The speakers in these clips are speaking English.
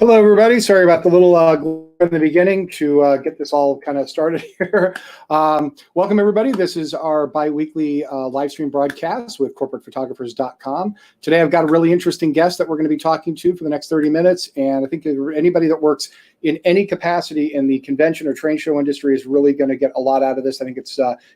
Hello, everybody. Sorry about the little in the beginning to get this all kind of started here. Welcome, everybody. This is our bi-weekly live stream broadcast with CorporatePhotographers.com. Today, I've got a really interesting guest that we're going to be talking to for the next 30 minutes. And I think anybody that works in any capacity in the convention or trade show industry is really going to get a lot out of this. I think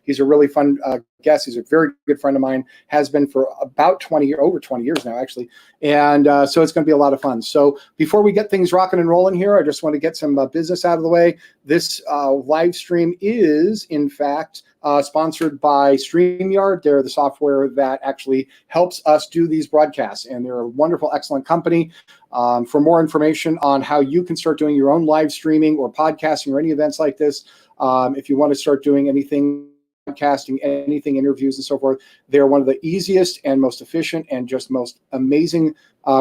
he's a really fun guest. He's a very good friend of mine, has been for about over 20 years now, actually. And so it's going to be a lot of fun. So before we get things rocking and rolling here, I just want to get some business out of the way. This live stream is, in fact, sponsored by StreamYard. They're the software that actually helps us do these broadcasts, and they're a wonderful, excellent company. For more information on how you can start doing your own live streaming or podcasting or any events like this, if you want to start doing anything, podcasting, anything, interviews and so forth, they're one of the easiest and most efficient and just most amazing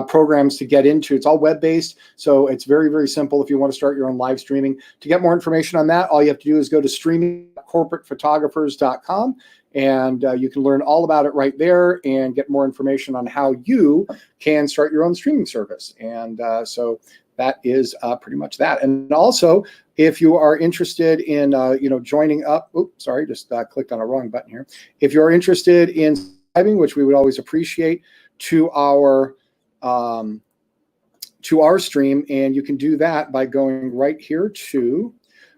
programs to get into. It's all web-based, so it's very, very simple if you want to start your own live streaming. To get more information on that, all you have to do is go to CorporatePhotographers.com, and you can learn all about it right there and get more information on how you can start your own streaming service. And so that is pretty much that. And also, if you are interested in joining up, just clicked on a wrong button here. If you're interested in subscribing, which we would always appreciate, to our stream, and you can do that by going right here to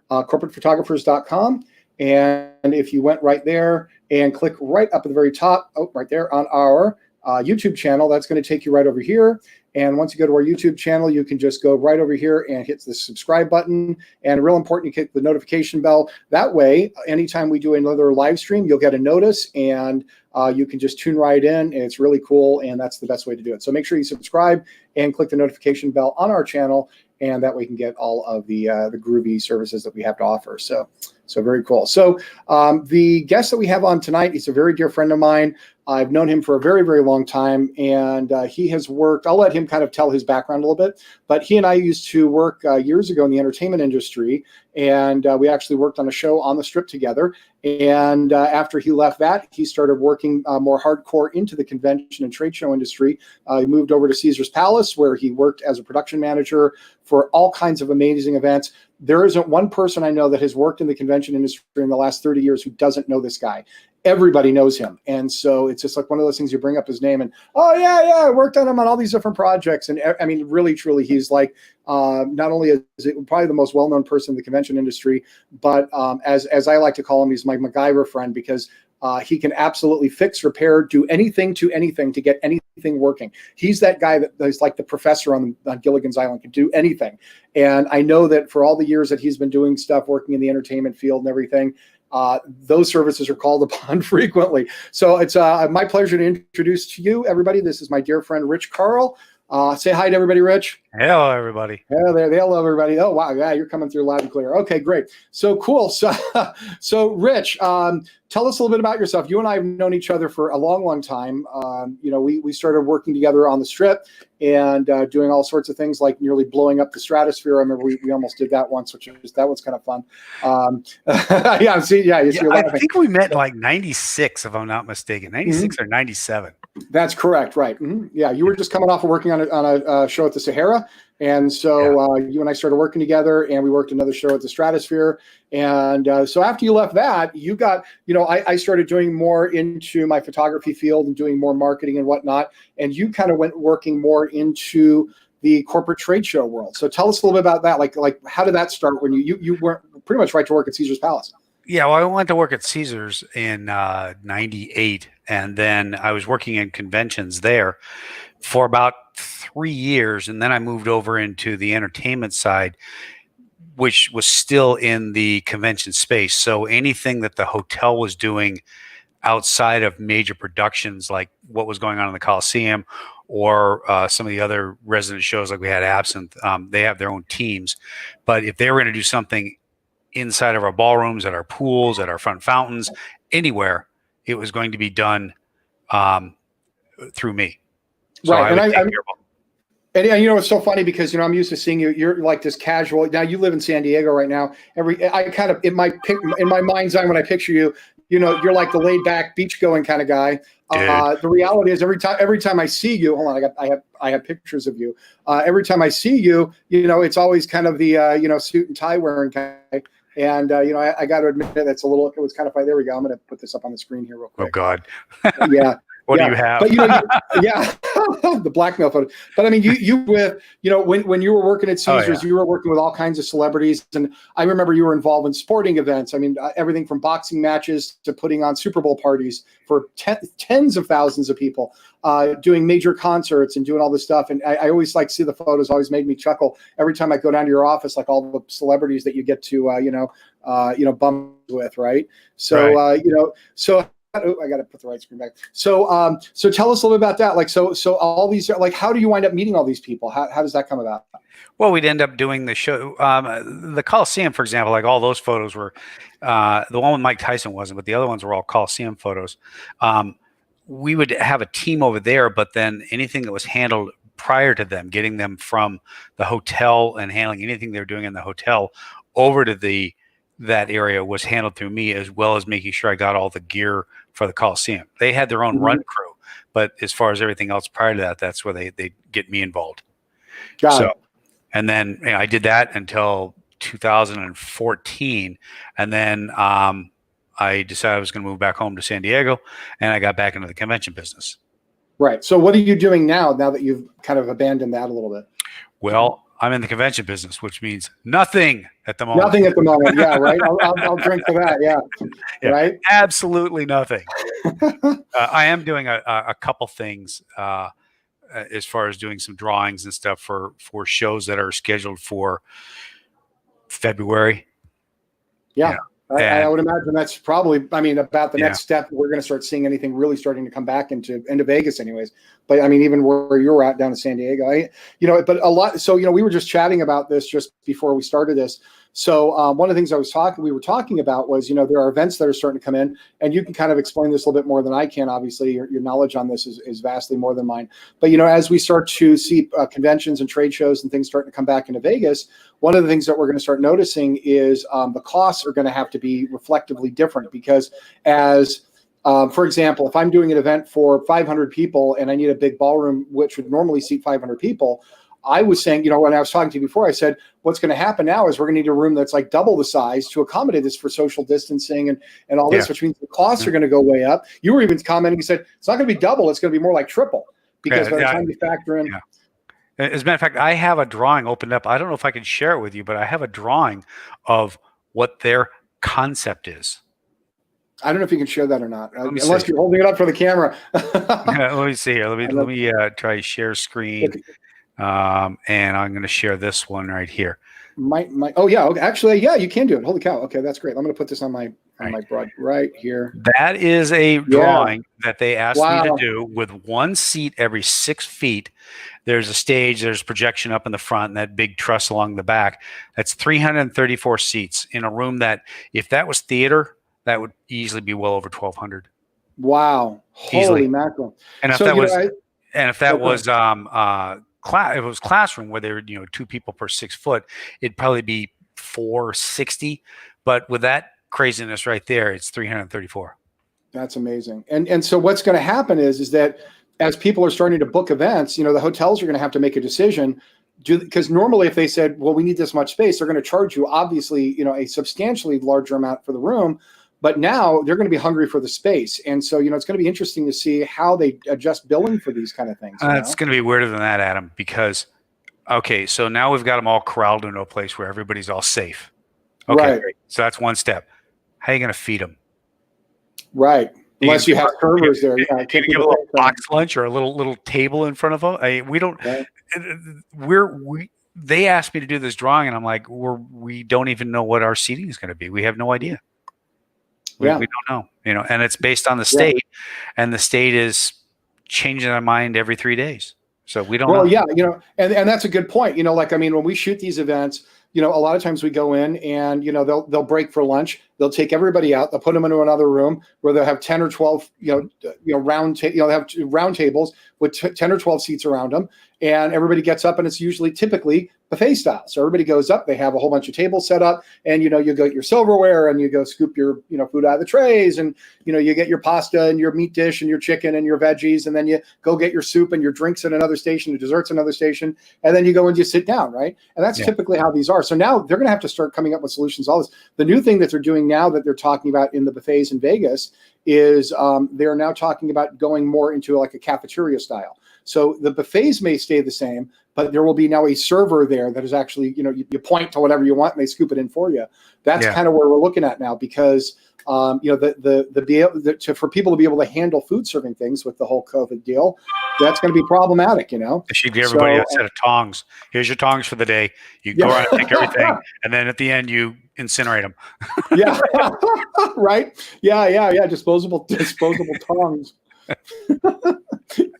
CorporatePhotographers.com. And if you went right there and click right up at the very top, right there on our YouTube channel, that's going to take you right over here. And once you go to our YouTube channel, you can just go right over here and hit the subscribe button. And real important, you hit the notification bell. That way, anytime we do another live stream, you'll get a notice, and you can just tune right in. And it's really cool, and that's the best way to do it. So make sure you subscribe and click the notification bell on our channel, and that way you can get all of the groovy services that we have to offer. So very cool. So the guest that we have on tonight, he's a very dear friend of mine. I've known him for a very, very long time, and he has worked. I'll let him kind of tell his background a little bit, but he and I used to work years ago in the entertainment industry, and we actually worked on a show on the Strip together. And after he left that, he started working more hardcore into the convention and trade show industry. He moved over to Caesar's Palace, where he worked as a production manager for all kinds of amazing events. There isn't one person I know that has worked in the convention industry in the last 30 years who doesn't know this guy. Everybody knows him. And so it's just like one of those things, you bring up his name and, I worked on him on all these different projects. And I mean, really, truly, he's like, not only is it probably the most well-known person in the convention industry, but as I like to call him, he's my MacGyver friend, because he can absolutely fix, repair, do anything to anything to get anything working. He's that guy that is like the professor on Gilligan's Island, can do anything. And I know that for all the years that he's been doing stuff, working in the entertainment field and everything, those services are called upon frequently. So it's my pleasure to introduce to you, everybody. This is my dear friend, Rich Carll. Say hi to everybody, Rich. Hello, everybody. Hello, everybody. Oh, wow. Yeah, you're coming through loud and clear. Okay, great. So cool. So Rich, tell us a little bit about yourself. You and I have known each other for a long, long time. We started working together on the Strip and doing all sorts of things, like nearly blowing up the stratosphere. I remember we almost did that once, that was kind of fun. I think we met in like 96, if I'm not mistaken, 96 or 97. That's correct, right? Mm-hmm. Yeah, you were just coming off of working on a show at the Sahara, and so you and I started working together, and we worked another show at the Stratosphere. And so after you left that, you got, I started doing more into my photography field and doing more marketing and whatnot, and you kind of went working more into the corporate trade show world. So tell us a little bit about that. Like how did that start when you weren't pretty much right to work at Caesar's Palace? Yeah, well, I went to work at Caesars in 98, and then I was working in conventions there for about 3 years, and then I moved over into the entertainment side, which was still in the convention space. So anything that the hotel was doing outside of major productions, like what was going on in the Coliseum or some of the other resident shows, like we had Absinthe, they have their own teams. But if they were going to do something inside of our ballrooms, at our pools, at our front fountains, anywhere, it was going to be done through me. So right. And it's so funny because, I'm used to seeing you, you're like this casual. Now you live in San Diego right now. In my mind's eye, when I picture you, you're like the laid back beach going kind of guy. The reality is every time I see you, hold on, I have pictures of you. Every time I see you, it's always kind of the, suit and tie wearing guy. And, I got to admit it was kind of funny. There we go. I'm going to put this up on the screen here real quick. Oh God. Yeah. What do you have? But the blackmail photo. But I mean, you with when you were working at Caesars, you were working with all kinds of celebrities, and I remember you were involved in sporting events. I mean, everything from boxing matches to putting on Super Bowl parties for tens of thousands of people, doing major concerts and doing all this stuff. And I always like to see the photos. Always made me chuckle every time I go down to your office, like all the celebrities that you get to bump with, right? So right. Oh, I got to put the right screen back. So tell us a little bit about that. Like, so all these, like, how do you wind up meeting all these people? How does that come about? Well, we'd end up doing the show, the Coliseum, for example, like all those photos were, the one with Mike Tyson wasn't, but the other ones were all Coliseum photos. We would have a team over there, but then anything that was handled prior to them, getting them from the hotel and handling anything they were doing in the hotel over to that area was handled through me, as well as making sure I got all the gear for the Coliseum. They had their own run crew, but as far as everything else prior to that, that's where they get me involved. Got it. And then I did that until 2014, and then I decided I was going to move back home to San Diego, and I got back into the convention business. Right. So what are you doing now that you've kind of abandoned that a little bit? Well, I'm in the convention business, which means nothing at the moment. Nothing at the moment. Yeah. Right. I'll drink for that. Yeah. Right. Absolutely nothing. I am doing a couple things as far as doing some drawings and stuff for shows that are scheduled for February. Yeah. I would imagine that's probably, about the next step. We're going to start seeing anything really starting to come back into Vegas anyways. But I mean, even where you're at down in San Diego, but a lot. So, we were just chatting about this just before we started this. So one of the things we were talking about was, there are events that are starting to come in, and you can kind of explain this a little bit more than I can. Obviously, your knowledge on this is vastly more than mine. But, as we start to see conventions and trade shows and things starting to come back into Vegas, one of the things that we're going to start noticing is the costs are going to have to be reflectively different, because for example, if I'm doing an event for 500 people and I need a big ballroom, which would normally seat 500 people, I was saying, when I was talking to you before, I said, what's going to happen now is we're going to need a room that's like double the size to accommodate this for social distancing and all this, which means the costs are going to go way up. You were even commenting, you said, it's not going to be double, it's going to be more like triple, because by the time you factor in. Yeah. As a matter of fact, I have a drawing opened up. I don't know if I can share it with you, but I have a drawing of what their concept is. I don't know if you can share that or not, unless you're holding it up for the camera. Let me see here. Let me try share screen. Okay. And I'm going to share this one right here. Oh yeah. Okay. Actually, yeah, you can do it. Holy cow. Okay. That's great. I'm going to put this on my broad right here. That is a drawing that they asked me to do with one seat every 6 feet. There's a stage, there's projection up in the front, and that big truss along the back. That's 334 seats in a room that, if that was theater, that would easily be well over 1,200. Wow. Holy mackerel. And if that was if it was classroom where there were 2 people per 6 foot, it'd probably be 460. But with that craziness right there, it's 334. That's amazing. And so what's going to happen is that as people are starting to book events, the hotels are going to have to make a decision, because normally if they said, well, we need this much space, they're going to charge you obviously a substantially larger amount for the room. But now they're going to be hungry for the space. And so, it's going to be interesting to see how they adjust billing for these kind of things. It's going to be weirder than that, Adam, because, so now we've got them all corralled into a place where everybody's all safe. Okay, right. Great. So that's one step. How are you going to feed them? Right. Unless you have servers there. Yeah, you give a little box lunch or a little table in front of them. We don't. Right. They asked me to do this drawing, and I'm like, we don't even know what our seating is going to be. We have no idea. We don't know, and it's based on the state, and the state is changing their mind every 3 days. So we don't know. Well, yeah, and that's a good point. When we shoot these events, a lot of times we go in and, they'll break for lunch. They'll take everybody out. They'll put them into another room where they'll have 10 or 12, they'll have round tables with 10 or 12 seats around them. And everybody gets up, and it's usually typically buffet style. So everybody goes up, they have a whole bunch of tables set up, and, you get your silverware, and you go scoop your, food out of the trays, and, you get your pasta and your meat dish and your chicken and your veggies. And then you go get your soup and your drinks at another station, your desserts at another station. And then you go and you sit down. Right. And that's typically how these are. So now they're going to have to start coming up with solutions. All this, the new thing that they're doing now that they're talking about in the buffets in Vegas is they're now talking about going more into like a cafeteria style. So the buffets may stay the same, but there will be now a server there that is actually, you point to whatever you want and they scoop it in for you. That's kind of where we're looking at now, because for people to be able to handle food serving things with the whole COVID deal, that's going to be problematic. They should give everybody a set of tongs. Here's your tongs for the day. You go around and take everything, and then at the end you incinerate them. Yeah, right. Yeah. Disposable tongs.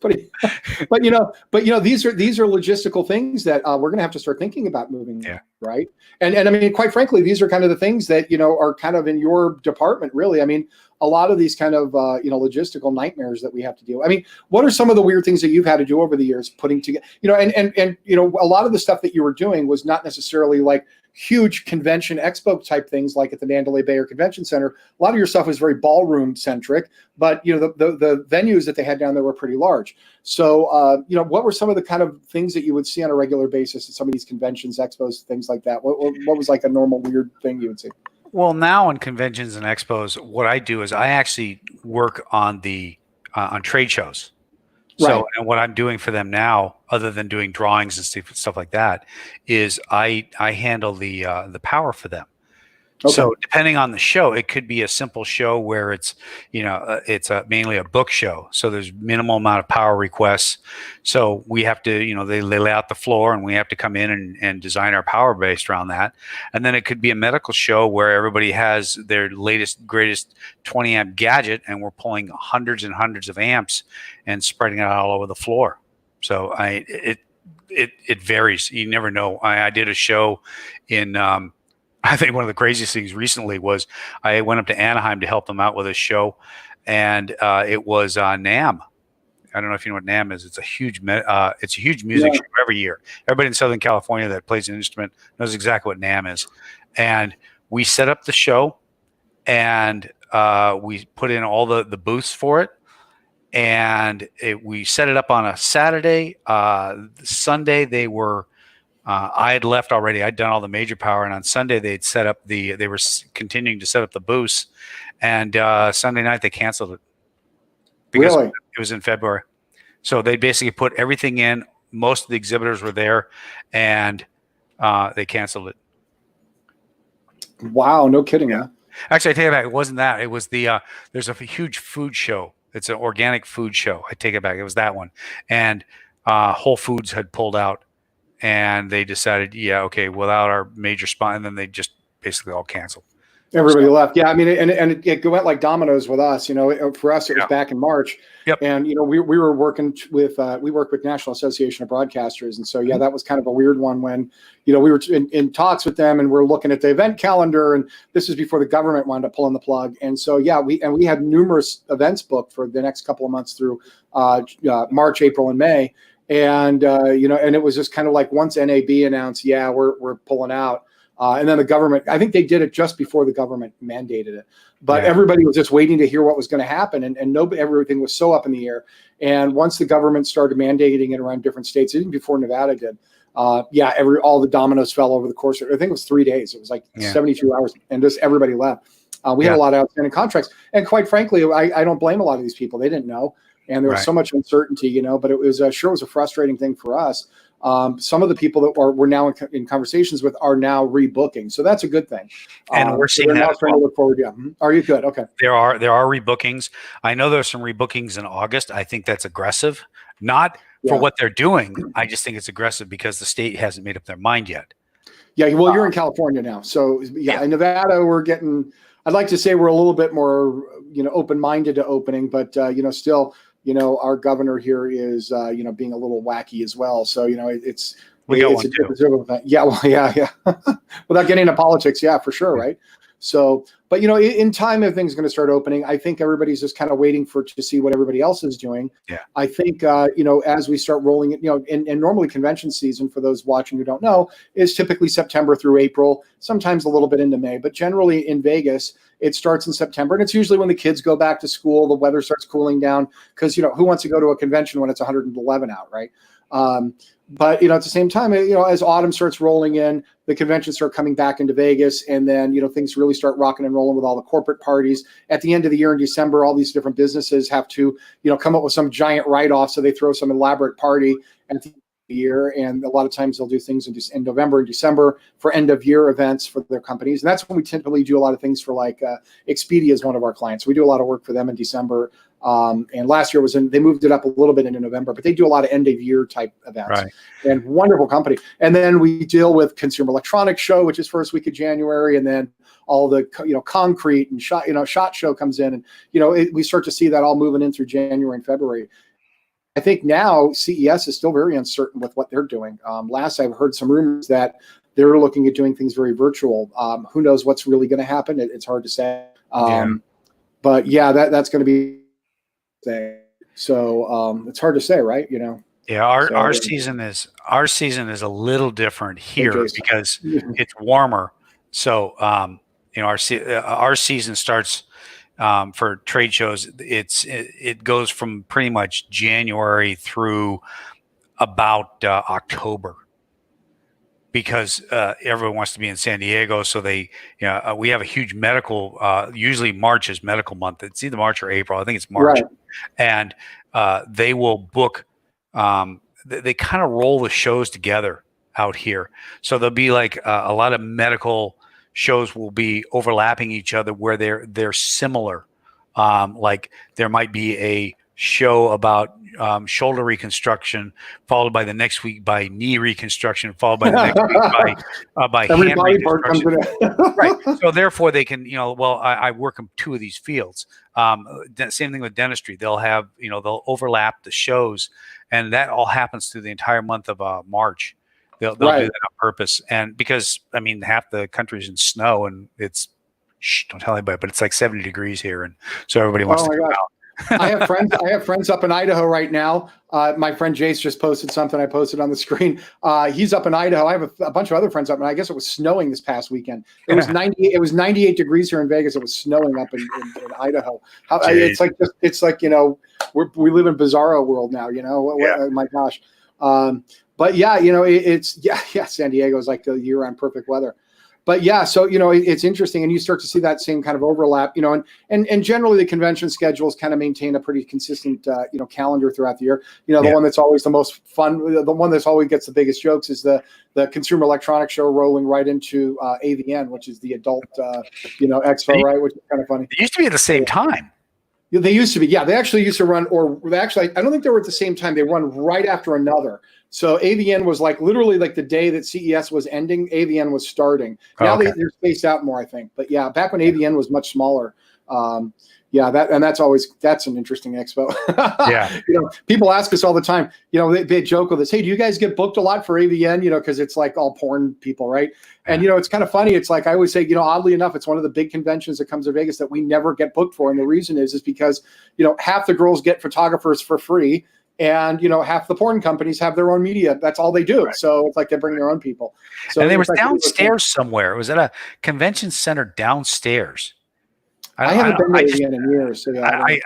but these are logistical things that we're going to have to start thinking about moving. Right. And I mean, quite frankly, these are kind of the things that, are kind of in your department, really. I mean, a lot of these kind of, logistical nightmares that we have to deal with. I mean, what are some of the weird things that you've had to do over the years putting together, and a lot of the stuff that you were doing was not necessarily like huge convention expo type things like at the Mandalay Bay or Convention Center. A lot of your stuff was very ballroom centric, but the venues that they had down there were pretty large. So what were some of the kind of things that you would see on a regular basis at some of these conventions, expos, things like that? What was like a normal weird thing you would see? Well, now in conventions and expos, what I do is I actually work on the on trade shows. So, and what I'm doing for them now, other than doing drawings and stuff like that, is I handle the power for them. Okay. So depending on the show, it could be a simple show where it's, mainly a book show. So there's minimal amount of power requests. So we have to, they lay out the floor and we have to come in and design our power based around that. And then it could be a medical show where everybody has their latest, greatest 20 amp gadget and we're pulling hundreds and hundreds of amps and spreading it out all over the floor. So it varies. You never know. I did a show in, I think one of the craziest things recently was I went up to Anaheim to help them out with a show, and it was NAMM. I don't know if you know what NAMM is. It's a huge music show every year. Everybody in Southern California that plays an instrument knows exactly what NAMM is. And we set up the show, and we put in all the booths for it. And we set it up on a Saturday. Sunday they were. I had left already. I'd done all the major power, and on Sunday they'd set up they were continuing to set up the booths, and Sunday night they canceled it because it was in February. So they basically put everything in. Most of the exhibitors were there, and they canceled it. Wow, no kidding, huh? Actually, I take it back. It wasn't that. It was there's a huge food show. It's an organic food show. I take it back. It was that one, and Whole Foods had pulled out. And they decided, without our major spot, and then they just basically all canceled. Everybody left. Yeah, I mean, and it went like dominoes with us. For us, it was back in March. Yep. And we were working with we work with National Association of Broadcasters, and so that was kind of a weird one when we were in talks with them, and we're looking at the event calendar, and this was before the government wound up pulling the plug. And so we had numerous events booked for the next couple of months through March, April, and May. And, and it was just kind of like once NAB announced, we're pulling out. And then the government, I think they did it just before the government mandated it. But everybody was just waiting to hear what was going to happen. And everything was so up in the air. And once the government started mandating it around different states, even before Nevada did, all the dominoes fell over the course of, I think it was 3 days. It was like 72 hours and just everybody left. We had a lot of outstanding contracts. And quite frankly, I don't blame a lot of these people. They didn't know. And there was so much uncertainty, but it was sure was a frustrating thing for us. Some of the people that we're now in conversations with are now rebooking, so that's a good thing. And we're seeing that. Now trying to look forward. Yeah, are you good? Okay. There are rebookings. I know there's some rebookings in August. I think that's aggressive, not for what they're doing. I just think it's aggressive because the state hasn't made up their mind yet. Yeah, well, you're in California now, so in Nevada we're getting. I'd like to say we're a little bit more, open-minded to opening, but still. Our governor here is, being a little wacky as well. So, it's a different thing. Yeah. Without getting into politics. Yeah, for sure. Right. So, but in time, everything's going to start opening. I think everybody's just kind of waiting to see what everybody else is doing. Yeah. I think as we start rolling it, and normally convention season, for those watching who don't know, is typically September through April, sometimes a little bit into May, but generally in Vegas, it starts in September, and it's usually when the kids go back to school, the weather starts cooling down, because who wants to go to a convention when it's 111 out, right? But at the same time, as autumn starts rolling in, the conventions start coming back into Vegas, and then things really start rocking and rolling with all the corporate parties. At the end of the year in December, all these different businesses have to come up with some giant write-off, so they throw some elaborate party at the year, and a lot of times they'll do things in November and December for end of year events for their companies, and that's when we typically do a lot of things for, like, Expedia is one of our clients. We do a lot of work for them in December, and last year they moved it up a little bit into November, but they do a lot of end of year type events. Right. And wonderful company. And then we deal with Consumer Electronics Show, which is first week of January, and then all the concrete and SHOT Show comes in, and we start to see that all moving in through January and February. I think now CES is still very uncertain with what they're doing. Last I've heard some rumors that they're looking at doing things very virtual. Who knows what's really going to happen? It's hard to say. But yeah, that's going to be so. It's hard to say, right? Yeah, our season is a little different here because it's warmer. So our season starts. For trade shows, it goes from pretty much January through about October, because everyone wants to be in San Diego. So we have a huge medical. Usually March is medical month. It's either March or April. I think it's March, Right. And they will book. They kind of roll the shows together out here, so there'll be like a lot of medical shows will be overlapping each other where they're similar. Like there might be a show about shoulder reconstruction, followed by the next week by knee reconstruction, followed by the next week by Every hand body part comes reconstruction. in. Right. So therefore they can, I work in two of these fields. Same thing with dentistry. They'll have, they'll overlap the shows, and that all happens through the entire month of March. They'll do that on purpose, and because half the country's in snow, and it's don't tell anybody, but it's like 70 degrees here, and so everybody wants to come out. I have friends up in Idaho right now. My friend Jace just posted something I posted on the screen. He's up in Idaho. I have a bunch of other friends up, and I guess it was snowing this past weekend. It was 98 degrees here in Vegas. It was snowing up in Idaho. It's like we live in bizarro world now. Oh my gosh. But yeah, it's San Diego is like the year-round perfect weather. But yeah, so it's interesting, and you start to see that same kind of overlap, and generally the convention schedules kind of maintain a pretty consistent calendar throughout the year. The one that's always the most fun, the one that's always gets the biggest jokes is the Consumer Electronics Show rolling right into AVN, which is the adult expo, right? Which is kind of funny. It used to be at the same time. They used to be, yeah. They actually used to run, I don't think they were at the same time. They run right after another. So AVN was like literally like the day that CES was ending, AVN was starting. Now they're spaced out more, I think. But yeah, back when AVN was much smaller. That's an interesting expo. Yeah. People ask us all the time, they joke with us, hey, do you guys get booked a lot for AVN? Because it's like all porn people, right? And, it's kind of funny. It's like I always say, oddly enough, it's one of the big conventions that comes to Vegas that we never get booked for. And the reason is because, half the girls get photographers for free. And, half the porn companies have their own media. That's all they do. Right. So it's like they bring their own people. So and they were downstairs somewhere. It was at a convention center downstairs. I haven't been there in years. So yeah, I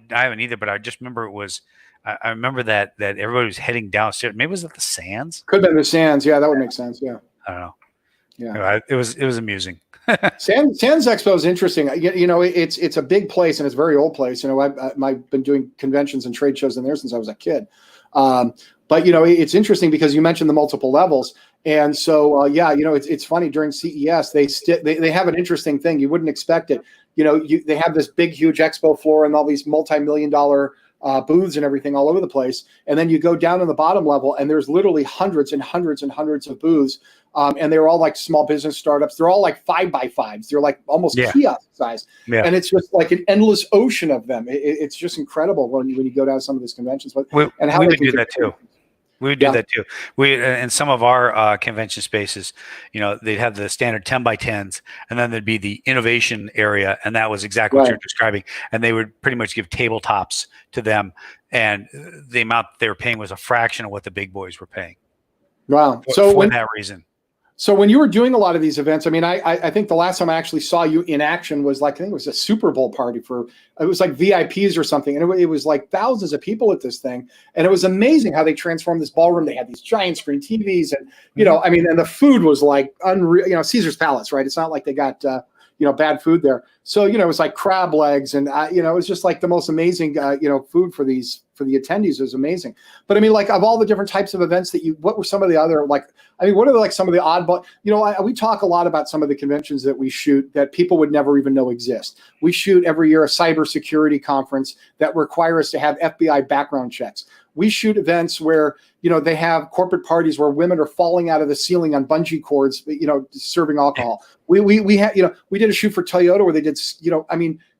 haven't either, but I just remember it was, I remember that everybody was heading downstairs. Maybe was it the Sands? Could have been the Sands. Yeah, that would make sense. Yeah. I don't know. Yeah. Anyway, it was amusing. Sands Expo is interesting. It's a big place, and it's a very old place. I've been doing conventions and trade shows in there since I was a kid. But it's interesting because you mentioned the multiple levels, and so it's funny during CES they have an interesting thing. You wouldn't expect it. They have this big, huge expo floor and all these multi-million-dollar booths and everything all over the place, and then you go down in the bottom level, and there's literally hundreds and hundreds and hundreds of booths. And they're all like small business startups. They're all like 5x5s. They're like almost kiosk size. Yeah. And it's just like an endless ocean of them. It's just incredible when you go down some of these conventions. And how we would do that too. We would do that too. We in some of our convention spaces, they'd have the standard 10 by 10s, and then there'd be the innovation area, and that was exactly what Right. you're describing. And they would pretty much give tabletops to them, and the amount they were paying was a fraction of what the big boys were paying. Wow. For that reason. So when you were doing a lot of these events, I mean, I think the last time I actually saw you in action was like, I think it was a Super Bowl party it was like VIPs or something. And it was like thousands of people at this thing. And it was amazing how they transformed this ballroom. They had these giant screen TVs and, I mean, and the food was like unreal, Caesar's Palace, right? It's not like they got, bad food there. So, it was like crab legs and, it was just like the most amazing, food for the attendees. It was amazing. But I mean, like of all the different types of events what were some of the other, what are some of the oddball, we talk a lot about some of the conventions that we shoot that people would never even know exist. We shoot every year a cybersecurity conference that require us to have FBI background checks. We shoot events where, they have corporate parties where women are falling out of the ceiling on bungee cords, serving alcohol. We did a shoot for Toyota where they did,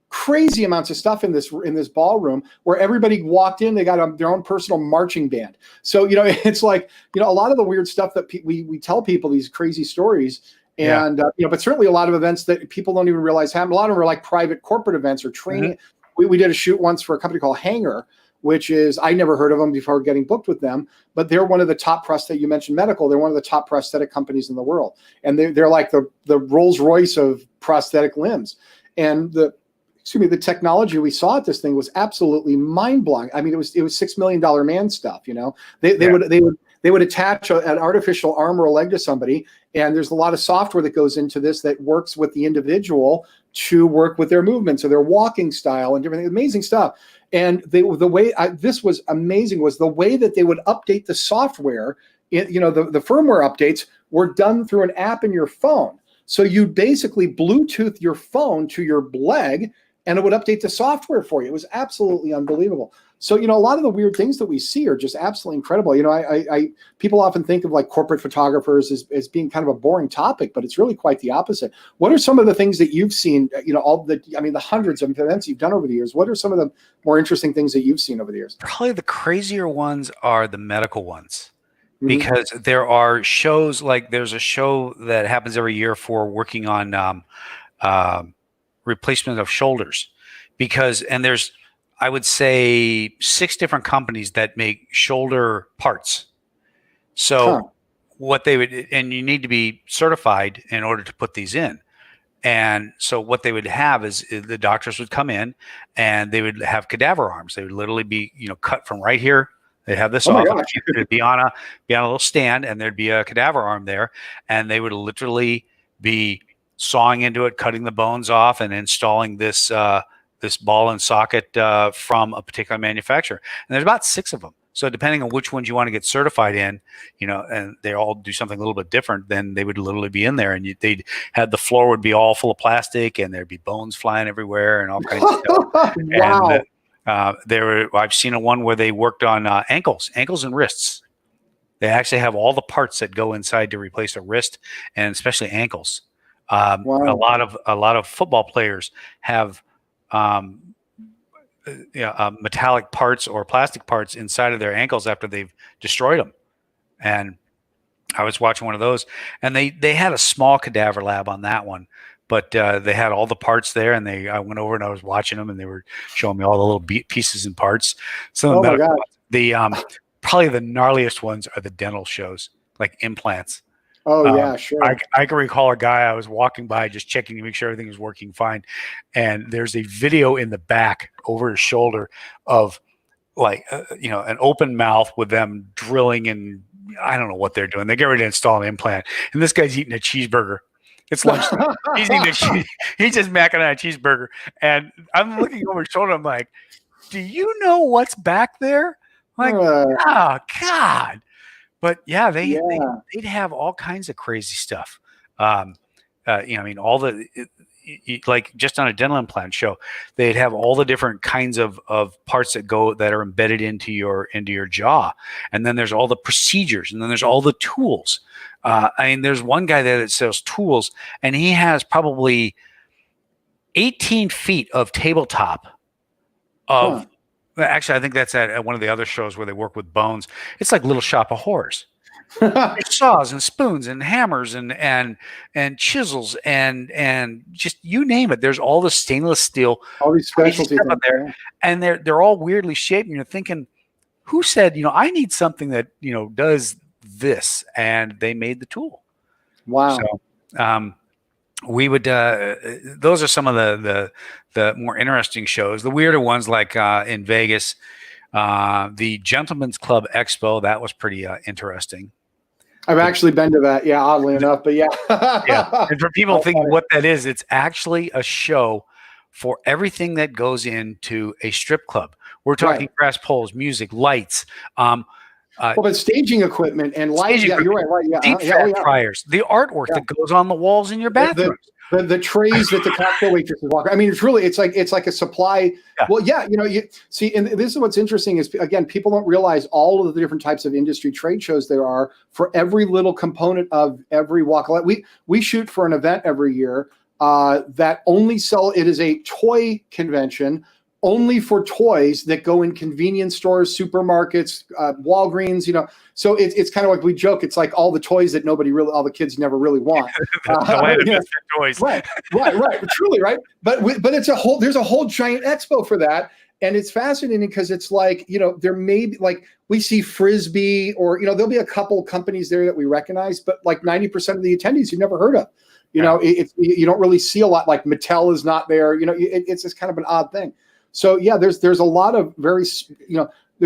crazy amounts of stuff in this ballroom where everybody walked in, they got their own personal marching band. So, it's like, a lot of the weird stuff that we tell people, these crazy stories. And, but certainly a lot of events that people don't even realize happen. A lot of them are like private corporate events or training. We did a shoot once for a company called Hanger, which is, I never heard of them before getting booked with them, but they're one of the top prosthetic, you mentioned medical, they're one of the top prosthetic companies in the world. And they're like the Rolls Royce of prosthetic limbs. And the technology we saw at this thing was absolutely mind blowing. I mean, it was $6 million man stuff, they would attach an artificial arm or a leg to somebody. And there's a lot of software that goes into this that works with the individual to work with their movements or their walking style and different amazing stuff. And this was amazing was the way that they would update the software. The firmware updates were done through an app in your phone. So you basically Bluetooth your phone to your leg and it would update the software for you. It was absolutely unbelievable. So, a lot of the weird things that we see are just absolutely incredible. People often think of like corporate photographers as being kind of a boring topic, but it's really quite the opposite. What are some of the things that you've seen, the hundreds of events you've done over the years? What are some of the more interesting things that you've seen over the years? Probably the crazier ones are the medical ones. Because there are shows, like there's a show that happens every year for working on replacement of shoulders. And there's, I would say, 6 different companies that make shoulder parts. So what they would, and you need to be certified in order to put these in. And so what they would have is the doctors would come in and they would have cadaver arms. They would literally be, cut from right here. They'd have this off. It'd be on a little stand, and there'd be a cadaver arm there, and they would literally be sawing into it, cutting the bones off, and installing this ball and socket from a particular manufacturer. And there's about 6 of them. So depending on which ones you want to get certified in, and they all do something a little bit different, then they would literally be in there, and the floor would be all full of plastic, and there'd be bones flying everywhere and all kinds of stuff. Wow. And I've seen one where they worked on ankles and wrists. They actually have all the parts that go inside to replace a wrist, and especially ankles. Wow. A lot of football players have metallic parts or plastic parts inside of their ankles after they've destroyed them. And I was watching one of those, and they had a small cadaver lab on that one. But they had all the parts there, and I went over and I was watching them, and they were showing me all the little pieces and parts. So probably the gnarliest ones are the dental shows, like implants. Oh, yeah, sure. I can recall a guy I was walking by just checking to make sure everything was working fine. And there's a video in the back over his shoulder of an open mouth with them drilling, and I don't know what they're doing. They get ready to install an implant, and this guy's eating a cheeseburger. It's lunchtime. He's just macking on a cheeseburger. And I'm looking over his shoulder. I'm like, do you know what's back there? I'm like, oh, God. But yeah, they'd have all kinds of crazy stuff. All like just on a dental implant show, they'd have all the different kinds of parts that are embedded into your jaw. And then there's all the procedures, and then there's all the tools. There's one guy there that sells tools, and he has probably 18 feet of tabletop of Actually, I think that's at one of the other shows where they work with bones. It's like Little Shop of Horrors. There's saws and spoons and hammers and chisels and just you name it. There's all the stainless steel All these crazy specialty stuff things. out there, Yeah. and they're all weirdly shaped. And you're thinking, who said, I need something that does this, and they made the tool. Wow. So we would those are some of the more interesting shows. The weirder ones, like in Vegas, the Gentlemen's Club Expo, that was pretty interesting. I've actually been to that, yeah, oddly enough, but yeah. Yeah. And for people thinking what that is, it's actually a show for everything that goes into a strip club. We're talking brass poles, music, lights, but staging equipment and lighting. Yeah, you're right. Yeah, deep fat fryers, the artwork that goes on the walls in your bathroom. The trays that the cocktail waitresses walk. I mean, it's like a supply. Yeah. Well, yeah, you see, and this is what's interesting is, again, people don't realize all of the different types of industry trade shows there are for every little component of every walk. We shoot for an event every year that only it is a toy convention only for toys that go in convenience stores, supermarkets, Walgreens, So it's kind of like we joke. It's like all the toys that all the kids never really want. Toys. Right. Truly, right. But there's a whole giant expo for that. And it's fascinating because it's like, there may be, like, we see Frisbee or, there'll be a couple companies there that we recognize, but like 90% of the attendees you've never heard of. You don't really see a lot. Like Mattel is not there. It's just kind of an odd thing. So yeah, there's a lot of there's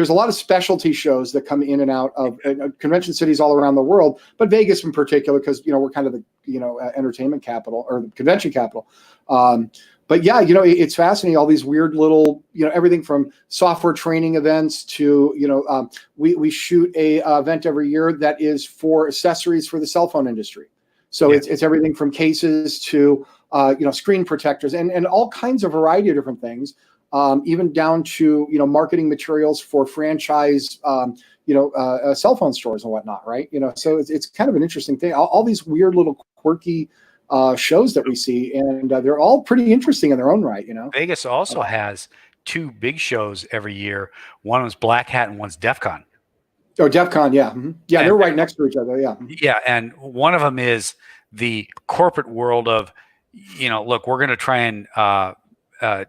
a lot of specialty shows that come in and out of convention cities all around the world, but Vegas in particular, because we're kind of the entertainment capital or the convention capital. But yeah, it's fascinating. All these weird little everything from software training events to we shoot a event every year that is for accessories for the cell phone industry. So it's everything from cases to screen protectors and all kinds of variety of different things. Even down to marketing materials for franchise cell phone stores and whatnot, right? So it's kind of an interesting thing. All these weird little quirky shows that we see, and they're all pretty interesting in their own right. Vegas also has two big shows every year. One was Black Hat and one's DEF CON. Oh, DEF CON, yeah, yeah, they're right next to each other, yeah. Yeah, and one of them is the corporate world of, look, we're going to try and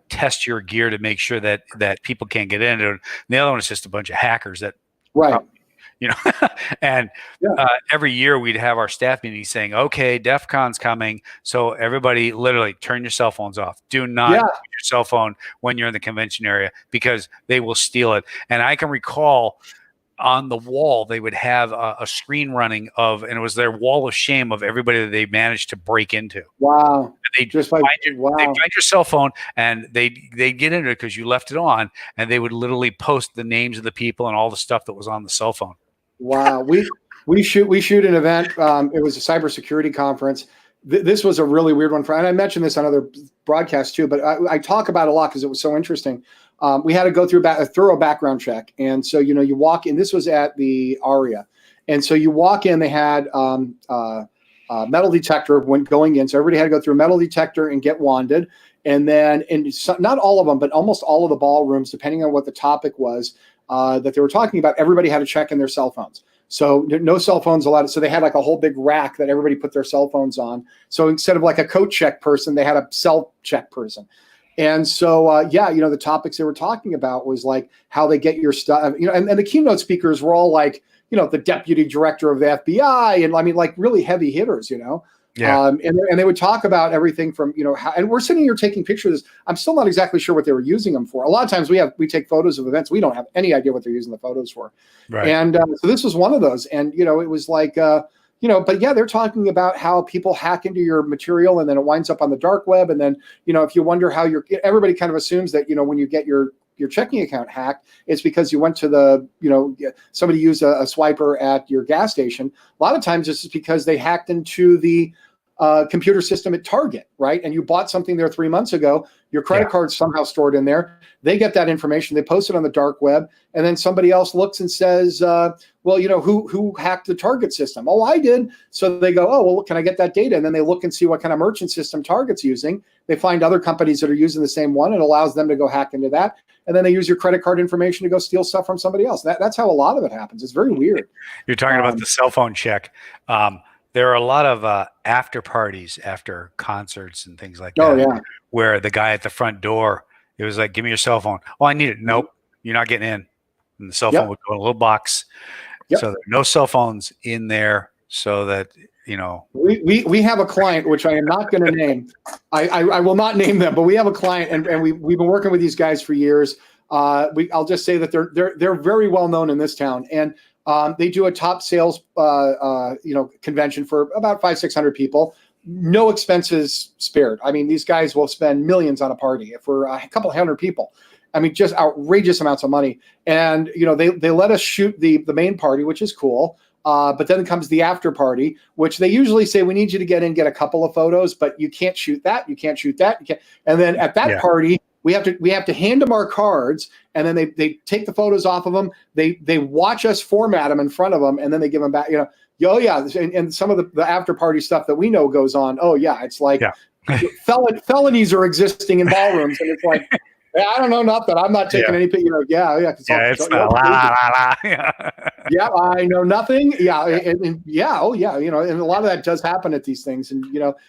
test your gear to make sure that people can't get into it. And the other one is just a bunch of hackers that, and every year we'd have our staff meeting saying, okay, DEF CON's coming. So everybody literally turn your cell phones off. Do not use your cell phone when you're in the convention area because they will steal it. And I can recall on the wall, they would have a screen running and it was their wall of shame of everybody that they managed to break into. Wow. They'd find your cell phone and they'd get into it because you left it on, and they would literally post the names of the people and all the stuff that was on the cell phone. Wow. We shoot an event. It was a cybersecurity conference. This was a really weird one and I mentioned this on other broadcasts too, but I talk about it a lot because it was so interesting. We had to go through a thorough background check. And so, you walk in, this was at the Aria. And so you walk in, they had metal detector when going in. So everybody had to go through a metal detector and get wanded. And then, not all of them, but almost all of the ballrooms, depending on what the topic was that they were talking about, everybody had to check in their cell phones. So no cell phones allowed. So they had like a whole big rack that everybody put their cell phones on. So instead of like a coat check person, they had a cell check person. And so, the topics they were talking about was like how they get your stuff, and the keynote speakers were all like, the deputy director of the FBI. And I mean, like really heavy hitters, Yeah. And they would talk about everything from, how, and we're sitting here taking pictures. I'm still not exactly sure what they were using them for. A lot of times we take photos of events. We don't have any idea what they're using the photos for. Right. And so this was one of those. And, it was like, but yeah, they're talking about how people hack into your material and then it winds up on the dark web. And then, if you wonder how everybody kind of assumes that, when you get your checking account hacked, it's because you went to somebody used a swiper at your gas station. A lot of times this is because they hacked into the computer system at Target, right? And you bought something there 3 months ago, your credit card's somehow stored in there. They get that information, they post it on the dark web, and then somebody else looks and says, well, who hacked the Target system? Oh, I did. So they go, oh, well, can I get that data? And then they look and see what kind of merchant system Target's using. They find other companies that are using the same one. It allows them to go hack into that. And then they use your credit card information to go steal stuff from somebody else. That's how a lot of it happens. It's very weird. You're talking about the cell phone check. There are a lot of after parties after concerts and things like that. Oh, yeah. Where the guy at the front door, it was like, give me your cell phone. Oh, I need it. Nope, you're not getting in. And the cell phone would go in a little box. So there are no cell phones in there, so that, we have a client, which I am not going to name. I will not name them, but we have a client, and we've been working with these guys for years. I'll just say that they're very well known in this town, and they do a top sales convention for about 500-600 people. No expenses spared. I mean, these guys will spend millions on a party for a couple hundred people. I mean, just outrageous amounts of money. And they let us shoot the main party, which is cool. But then comes the after party, which they usually say, we need you to get a couple of photos, but you can't shoot that. You can't shoot that. You can't. And then at that party, we have to hand them our cards, and then they take the photos off of them. They watch us format them in front of them, and then they give them back. Oh yeah, and some of the after party stuff that we know goes on. Oh yeah, it's like felonies are existing in ballrooms, and it's like, I don't know nothing. I'm not taking any. It's not la la la. Yeah, I know nothing. Yeah, and and a lot of that does happen at these things. And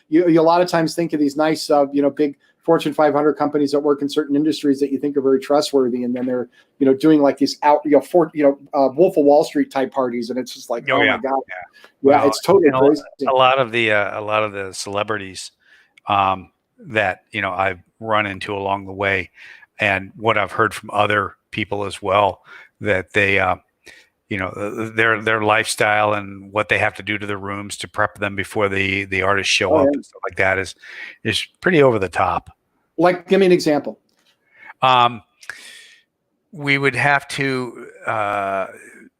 you a lot of times think of these nice, big Fortune 500 companies that work in certain industries that you think are very trustworthy, and then they're doing like these Wolf of Wall Street type parties, and it's just like, oh my god, well, it's totally crazy. A lot of the celebrities that I've run into along the way, and what I've heard from other people as well, that they their lifestyle and what they have to do to their rooms to prep them before the artists show up and stuff like that is pretty over the top. Like, give me an example. We would have to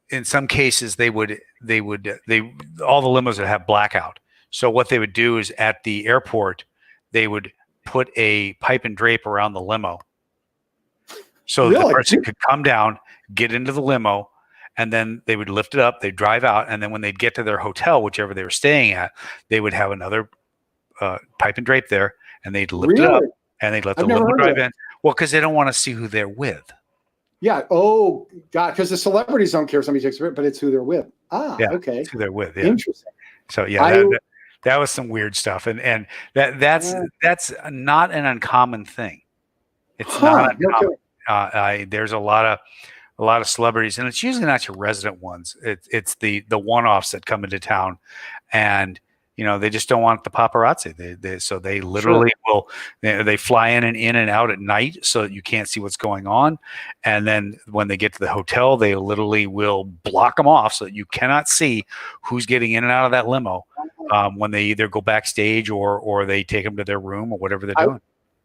in some cases all the limos would have blackout. So what they would do is, at the airport, they would put a pipe and drape around the limo, so the person could come down, get into the limo, and then they would lift it up, they'd drive out, and then when they'd get to their hotel, whichever they were staying at, they would have another pipe and drape there, and they'd lift it up, and they'd let the limo drive in. Well, because they don't want to see who they're with. Yeah. Oh, God. Because the celebrities don't care if somebody takes it, but it's who they're with. Okay. It's who they're with. Yeah. Interesting. So that was some weird stuff, and that's not an uncommon thing. It's not uncommon. There's a lot of celebrities, and it's usually not your resident ones. It's the one-offs that come into town, and they just don't want the paparazzi. So they literally they fly in and out at night, so that you can't see what's going on. And then when they get to the hotel, they literally will block them off, so that you cannot see who's getting in and out of that limo when they either go backstage or they take them to their room or whatever they're doing.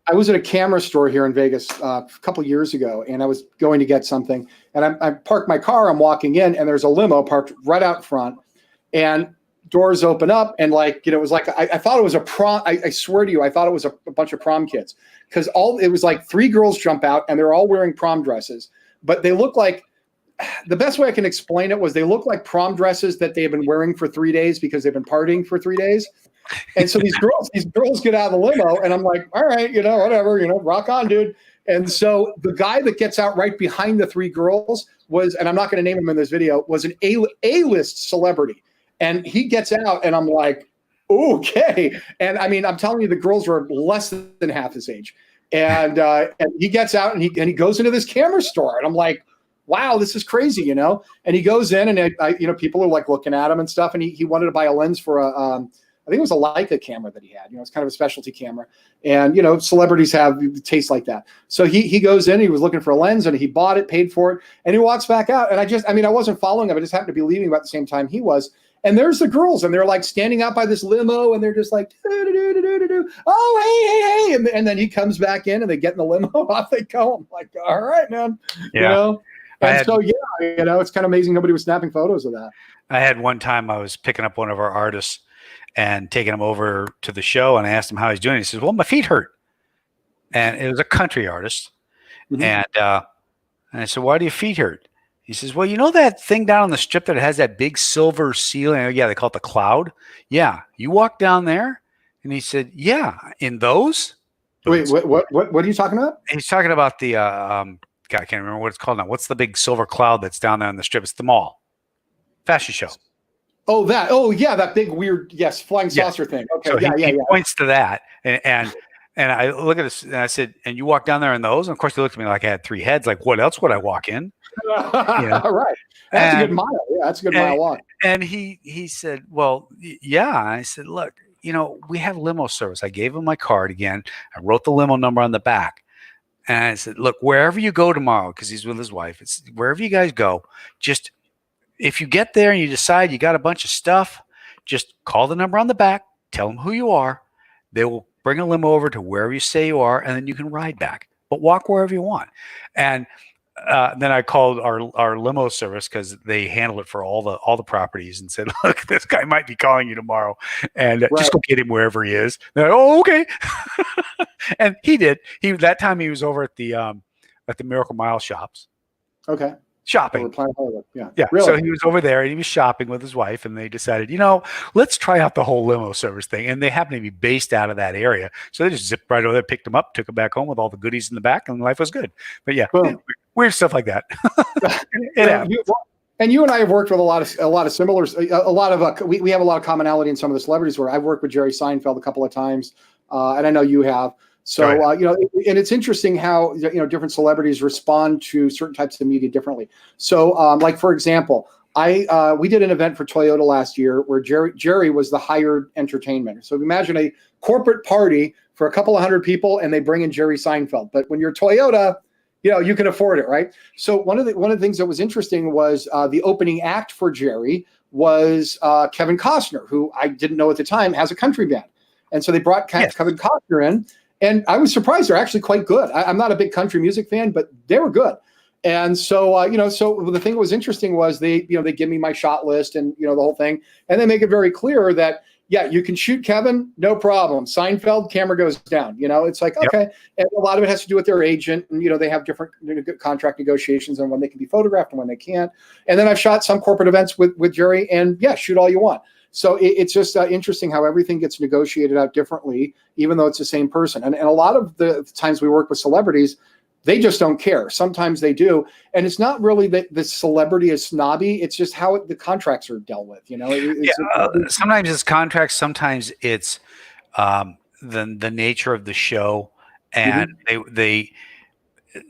I was at a camera store here in Vegas a couple years ago, and I was going to get something, and I parked my car. I'm walking in, and there's a limo parked right out front, and doors open up, and it was like I thought it was a prom. I swear to you, I thought it was a bunch of prom kids, because it was like 3 girls jump out, and they're all wearing prom dresses, but they look like, the best way I can explain it was, they look like prom dresses that they have been wearing for 3 days because they've been partying for 3 days. And so these girls get out of the limo, and I'm like, all right, whatever, rock on, dude. And so the guy that gets out right behind the 3 girls was, and I'm not going to name him in this video, was an A-list celebrity. And he gets out, and I'm like, okay. And I mean, I'm telling you, the girls were less than half his age. And he gets out, and he goes into this camera store, and I'm like, wow, this is crazy, And he goes in, and people are like looking at him and stuff. And he wanted to buy a lens for I think it was a Leica camera that he had. It's kind of a specialty camera, and celebrities have tastes like that. So he goes in, he was looking for a lens, and he bought it, paid for it, and he walks back out. And I wasn't following him. I just happened to be leaving about the same time he was. And there's the girls, and they're like standing out by this limo, and they're just like, oh, hey. And then he comes back in, and they get in the limo, off they go. I'm like, all right, man. Yeah. It's kind of amazing nobody was snapping photos of that. I had one time I was picking up one of our artists, and taking him over to the show. And I asked him how he's doing. He says, "Well, my feet hurt." And it was a country artist. Mhm. And I said, "Why do your feet hurt?" He says, "Well, you know that thing down on the strip that has that big silver ceiling? Oh, yeah, they call it the Cloud. Yeah, you walk down there." And he said, "Yeah, in those." Wait, what are you talking about? He's talking about the God, I can't remember what it's called now. What's the big silver cloud that's down there on the strip? It's the mall fashion show. Oh, that. Oh, yeah, that big weird, yes, flying saucer thing. Okay, So yeah. he points to that, and I look at this, and I said, "And you walk down there in those?" And of course, he looked at me like I had 3 heads. Like, what else would I walk in? All right, that's a good mile. Yeah, that's a good mile walk. And he said, "Well, yeah." And I said, "Look, we have limo service." I gave him my card again. I wrote the limo number on the back. And I said, "Look, wherever you go tomorrow," because he's with his wife, it's wherever you guys go, just if you get there and you decide you got a bunch of stuff, just call the number on the back, tell them who you are. They will bring a limo over to wherever you say you are, and then you can ride back. But walk wherever you want. And then I called our limo service because they handle it for all the properties, and said, "Look, this guy might be calling you tomorrow, and just go get him wherever he is." They're like, "Oh, okay." And he did. That time he was over at the Miracle Mile shops. Okay. Shopping. Yeah. Really? So he was over there and he was shopping with his wife, and they decided, let's try out the whole limo service thing. And they happen to be based out of that area. So they just zipped right over there, picked him up, took him back home with all the goodies in the back, and life was good. But yeah, weird stuff like that. And you and I have worked with a lot of similar, we have a lot of commonality in some of the celebrities where I've worked with Jerry Seinfeld a couple of times, and I know you have. So, and it's interesting how, different celebrities respond to certain types of media differently. So, like, for example, we did an event for Toyota last year where Jerry was the hired entertainment. So imagine a corporate party for a couple of hundred people and they bring in Jerry Seinfeld. But when you're Toyota, you can afford it, right? So one of the things that was interesting was the opening act for Jerry was Kevin Costner, who I didn't know at the time has a country band. And so they brought Kevin Costner in. And I was surprised they're actually quite good. I'm not a big country music fan, but they were good. And so, so the thing that was interesting was they give me my shot list and, the whole thing. And they make it very clear that, yeah, you can shoot Kevin, no problem. Seinfeld, camera goes down. It's like, okay. And a lot of it has to do with their agent. And, they have different contract negotiations on when they can be photographed and when they can't. And then I've shot some corporate events with Jerry, and yeah, shoot all you want. So it's just interesting how everything gets negotiated out differently, even though it's the same person. And a lot of the times we work with celebrities, they just don't care. Sometimes they do. And it's not really that the celebrity is snobby. It's just how the contracts are dealt with. Sometimes it's contracts. Sometimes it's the nature of the show. And they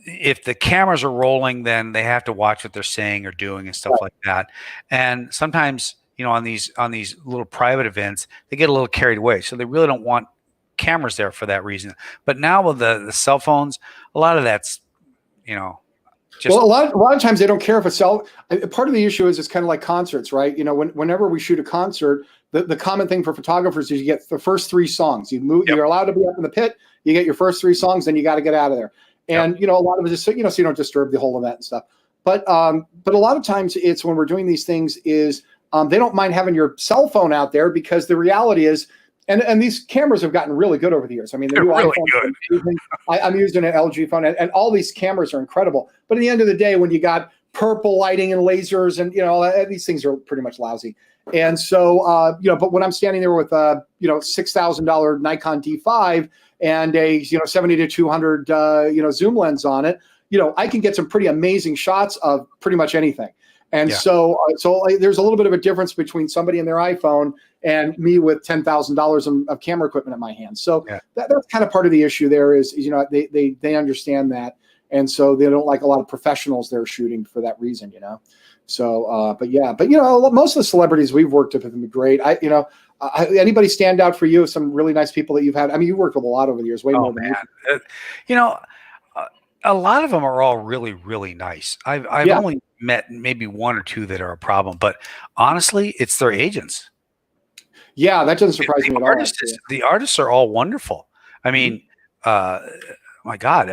if the cameras are rolling, then they have to watch what they're saying or doing and stuff like that. And sometimes, on these little private events, they get a little carried away. So they really don't want cameras there for that reason. But now with the cell phones, a lot of that's, just. Well, a lot of times they don't care if part of the issue is it's kind of like concerts, right? Whenever we shoot a concert, the common thing for photographers is you get the first 3 songs. You're allowed to be up in the pit. You get your first 3 songs, then you got to get out of there. And, a lot of it is, so you don't disturb the whole event and stuff. But a lot of times it's when we're doing these things is, they don't mind having your cell phone out there because the reality is, and these cameras have gotten really good over the years. I mean, the new really iPhone, I'm using an LG phone, and all these cameras are incredible. But at the end of the day, when you got purple lighting and lasers, and these things are pretty much lousy. And so, but when I'm standing there with $6,000 Nikon D5 and a 70 to 200 zoom lens on it, I can get some pretty amazing shots of pretty much anything. And so there's a little bit of a difference between somebody in their iPhone and me with $10,000 of camera equipment in my hands. So that's kind of part of the issue there is they understand that. And so they don't like a lot of professionals they're shooting for that reason, So, but most of the celebrities we've worked with have been great. Anybody stand out for you? Some really nice people that you've had? I mean, you worked with a lot over the years, way more than me. A lot of them are all really, really nice. I've only met maybe 1 or 2 that are a problem, but honestly, it's their agents. Yeah, that doesn't surprise me at all. The artists are all wonderful. I mean, my God,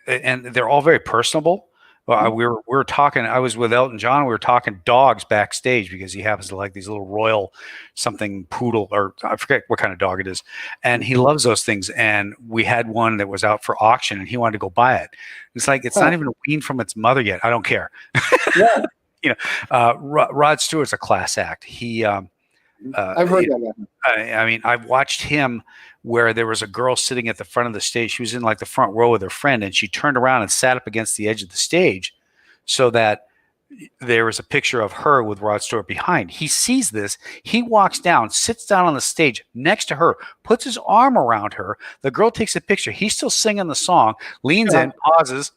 and they're all very personable. Well, we were talking. I was with Elton John. We were talking dogs backstage because he happens to like these little royal something poodle, or I forget what kind of dog it is, and he loves those things. And we had one that was out for auction, and he wanted to go buy it. It's like it's not even weaned from its mother yet. I don't care. Yeah. Rod Stewart's a class act. I've heard that. I mean, I've watched him where there was a girl sitting at the front of the stage. She was in like the front row with her friend, and she turned around and sat up against the edge of the stage so that there was a picture of her with Rod Stewart behind. He sees this. He walks down, sits down on the stage next to her, puts his arm around her. The girl takes a picture. He's still singing the song, leans in, pauses,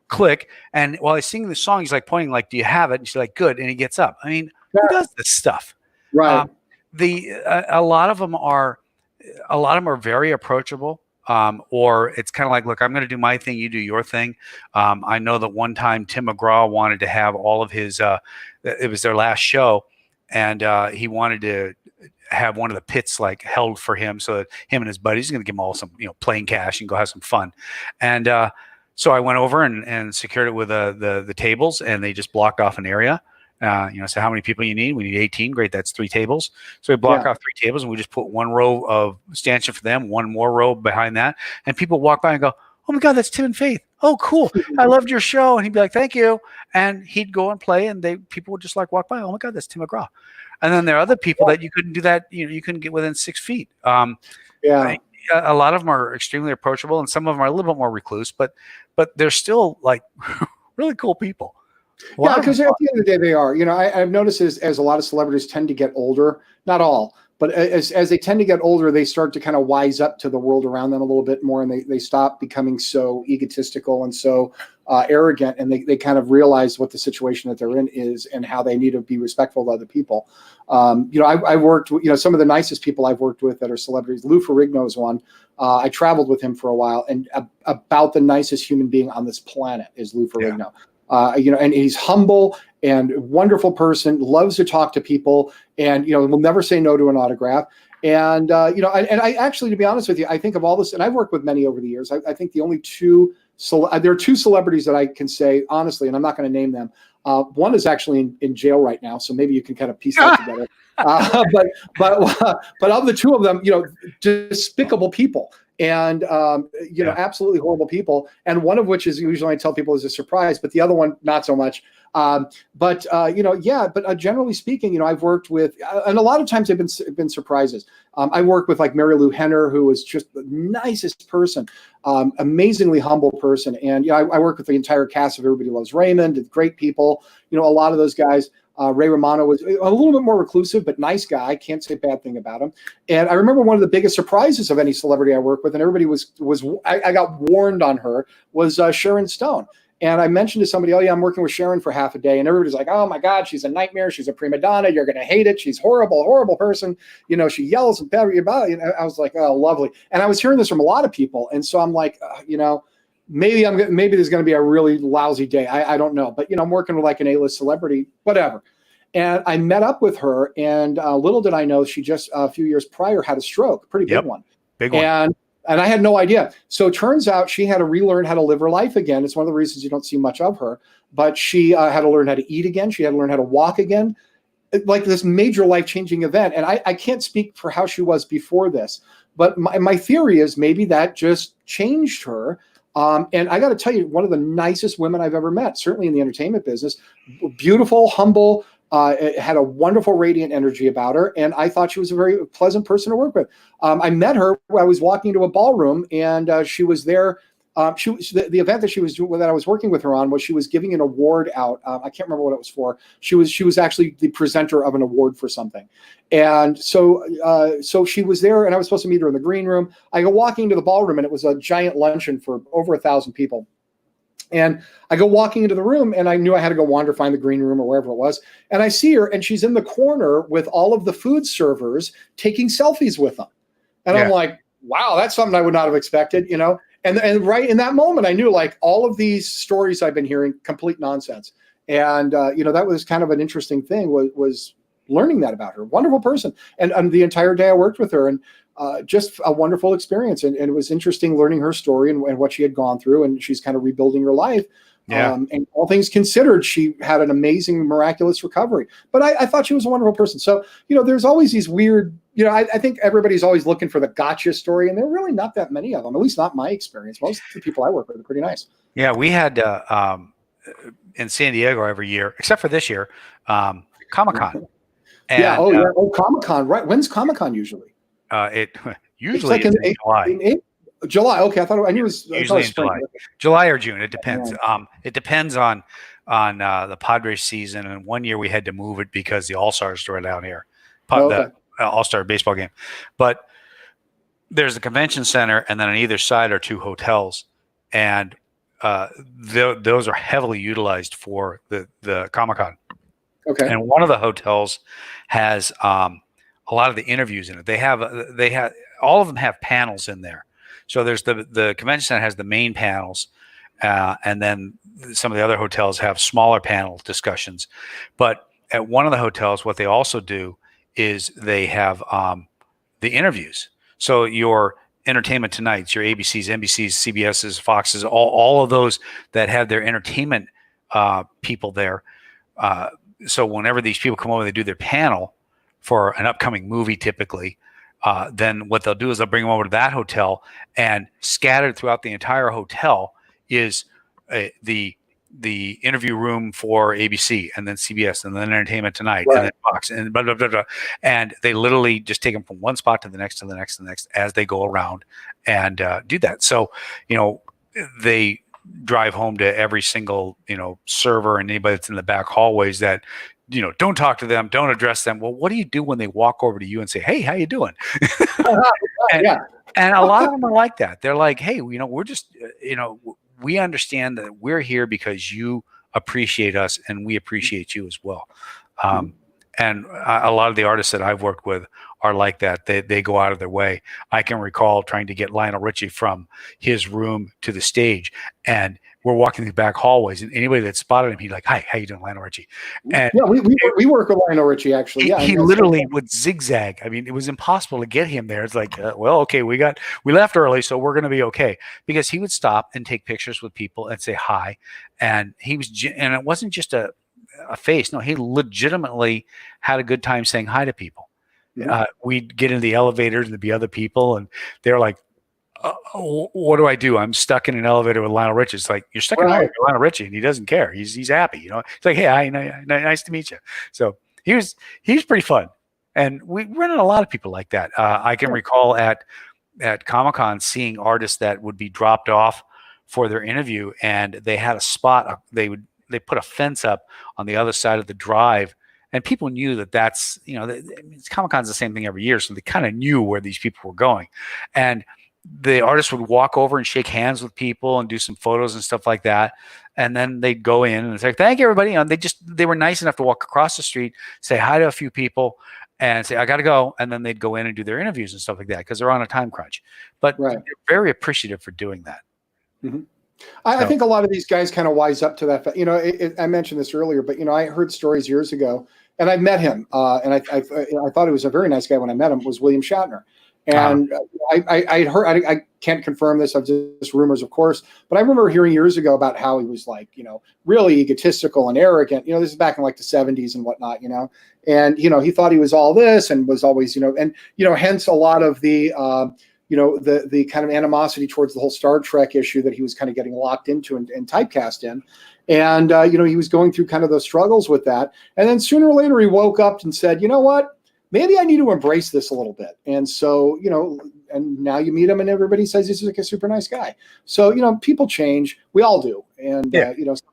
click. And while he's singing the song, he's like pointing like, do you have it? And she's like, good. And he gets up. I mean, who does this stuff? Right. A lot of them are very approachable. Or it's kind of like, look, I'm going to do my thing, you do your thing. I know that one time Tim McGraw wanted to have all of his, it was their last show, and he wanted to have one of the pits like held for him so that him and his buddies are going to give them all some, playing cash and go have some fun. And so I went over and secured it with the tables, and they just blocked off an area. So how many people you need? We need 18. Great. That's 3 tables. So we block off 3 tables, and we just put 1 row of stanchion for them, 1 more row behind that. And people walk by and go, oh my God, that's Tim and Faith. Oh, cool. I loved your show. And he'd be like, thank you. And he'd go and play, and people would just like walk by. Oh my God, that's Tim McGraw. And then there are other people that you couldn't do that. You couldn't get within 6 feet. A lot of them are extremely approachable, and some of them are a little bit more recluse, but they're still like really cool people. Yeah, because at the end of the day, they are. I've noticed as a lot of celebrities tend to get older, not all, but as they tend to get older, they start to kind of wise up to the world around them a little bit more, and they stop becoming so egotistical and so arrogant, and they kind of realize what the situation that they're in is and how they need to be respectful of other people. I worked with, some of the nicest people I've worked with that are celebrities. Lou Ferrigno is one. I traveled with him for a while, and about the nicest human being on this planet is Lou Ferrigno. Yeah. And he's humble and wonderful person, loves to talk to people, and, will never say no to an autograph. And, and I actually, to be honest with you, I think of all this, and I've worked with many over the years. I think the only there are 2 celebrities that I can say honestly, and I'm not going to name them. One is actually in jail right now, so maybe you can kind of piece that together. But of the 2 of them, despicable people. And, absolutely horrible people. And one of which is usually I tell people is a surprise, but the other one, not so much. But generally speaking, I've worked with, and a lot of times they've been surprises. I worked with like Mary Lou Henner, who was just the nicest person, amazingly humble person. And, I worked with the entire cast of Everybody Loves Raymond, great people, a lot of those guys. Ray Romano was a little bit more reclusive, but nice guy. Can't say a bad thing about him. And I remember one of the biggest surprises of any celebrity I worked with, and everybody I got warned on her, was Sharon Stone. And I mentioned to somebody, oh yeah, I'm working with Sharon for half a day. And everybody's like, oh my God, she's a nightmare. She's a prima donna. You're going to hate it. She's horrible, horrible person. She yells and about it. I was like, oh, lovely. And I was hearing this from a lot of people. And so I'm like, maybe there's going to be a really lousy day. I don't know. But, I'm working with like an A-list celebrity, whatever. And I met up with her, and little did I know she just a few years prior had a stroke, pretty big one. Big one. And I had no idea. So it turns out she had to relearn how to live her life again. It's one of the reasons you don't see much of her. But she had to learn how to eat again. She had to learn how to walk again. Like this major life-changing event. And I can't speak for how she was before this. But my theory is maybe that just changed her. And I got to tell you, one of the nicest women I've ever met, certainly in the entertainment business, beautiful, humble, had a wonderful radiant energy about her. And I thought she was a very pleasant person to work with. I met her when I was walking into a ballroom, and she was there. The event that she was doing, that I was working with her on, was she was giving an award out. I can't remember what it was for. She was actually the presenter of an award for something. And so she was there, and I was supposed to meet her in the green room. I go walking into the ballroom, and it was a giant luncheon for over 1,000 people. And I go walking into the room, and I knew I had to go wander, find the green room or wherever it was. And I see her, and she's in the corner with all of the food servers taking selfies with them. And I'm like, wow, that's something I would not have expected, And right in that moment, I knew, like, all of these stories I've been hearing, complete nonsense. And, that was kind of an interesting thing, was learning that about her. Wonderful person. And the entire day I worked with her, and just a wonderful experience. And it was interesting learning her story and what she had gone through. And she's kind of rebuilding her life. Yeah. And all things considered, she had an amazing, miraculous recovery. But I thought she was a wonderful person. So, there's always these weird, I think everybody's always looking for the gotcha story, and there are really not that many of them, at least not my experience. Most of the people I work with are pretty nice. Yeah, we had in San Diego every year, except for this year, Comic-Con. Yeah. And Oh, yeah. Oh, Comic-Con. Right. When's Comic-Con usually? it It's usually like is in July. July. Okay. I knew it was Usually in spring. July or June. It depends. Yeah. It depends on the Padres season. And one year we had to move it because the All-Stars were down here, the All-Star baseball game. But there's the convention center, and then on either side are two hotels, and those are heavily utilized for the Comic-Con. Okay. And one of the hotels has a lot of the interviews in it. They have all of them have panels in there. So there's the convention center has the main panels, and then some of the other hotels have smaller panel discussions. But at one of the hotels, what they also do is they have the interviews. So your Entertainment Tonights, your ABCs, NBCs, CBSs, Foxes, all of those that have their entertainment people there. So whenever these people come over, they do their panel for an upcoming movie typically. Then what they'll do is they'll bring them over to that hotel, and scattered throughout the entire hotel is the interview room for ABC, and then CBS, and then Entertainment Tonight, Right. and then Fox, and blah, blah, blah, blah. And they literally just take them from one spot to the next, to the next, to the next, as they go around and do that. So, they drive home to every single, server and anybody that's in the back hallways that, don't talk to them, don't address them. Well, what do you do when they walk over to you and say, "Hey, how you doing?" And a lot of them are like that. They're like, "Hey, we're just, we understand that we're here because you appreciate us, and we appreciate you as well." And a lot of the artists that I've worked with are like that. They go out of their way. I can recall trying to get Lionel Richie from his room to the stage, and we're walking the back hallways, and anybody that spotted him, he'd like, "Hi, how you doing, Lionel Richie?" And yeah, we work with Lionel Richie actually. Yeah, he literally would zigzag. I mean, it was impossible to get him there. It's like, well, okay, we left early, so we're going to be okay, because he would stop and take pictures with people and say hi, and and it wasn't just a face. No, he legitimately had a good time saying hi to people. We'd get in the elevators and there'd be other people, and they're like, "What do I do? I'm stuck in an elevator with Lionel Richie." It's like, you're stuck in an elevator with Lionel Richie, and he doesn't care. He's happy. It's like, "Hey, hi, nice to meet you." So he's pretty fun, and we run into a lot of people like that. I can recall at Comic-Con seeing artists that would be dropped off for their interview, and they had a spot. They put a fence up on the other side of the drive. And people knew that's, Comic-Con's the same thing every year. So they kind of knew where these people were going. And the artists would walk over and shake hands with people and do some photos and stuff like that. And then they'd go in and say, "Thank you, everybody." They were nice enough to walk across the street, say hi to a few people, and say, "I got to go." And then they'd go in and do their interviews and stuff like that, because they're on a time crunch. But they're very appreciative for doing that. Mm-hmm. I think a lot of these guys kind of wise up to that. I mentioned this earlier, but I heard stories years ago, and I met him, and I thought he was a very nice guy when I met him. Was William Shatner, and I heard, I can't confirm this. I've just rumors, of course, but I remember hearing years ago about how he was like, really egotistical and arrogant. This is back in like the 70s and whatnot, and he thought he was all this and was always, and hence a lot of the the kind of animosity towards the whole Star Trek issue that he was kind of getting locked into and typecast in. And, he was going through kind of those struggles with that. And then sooner or later he woke up and said, "You know what, maybe I need to embrace this a little bit." And so, and now you meet him and everybody says he's like a super nice guy. So, people change. We all do. And,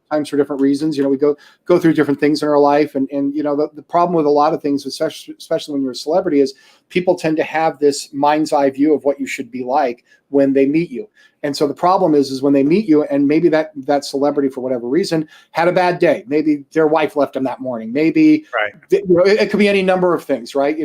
sometimes for different reasons, we go through different things in our life. And the problem with a lot of things, especially when you're a celebrity, is people tend to have this mind's eye view of what you should be like when they meet you. And so the problem is when they meet you, and maybe that celebrity, for whatever reason, had a bad day. Maybe their wife left them that morning. Maybe it could be any number of things, right?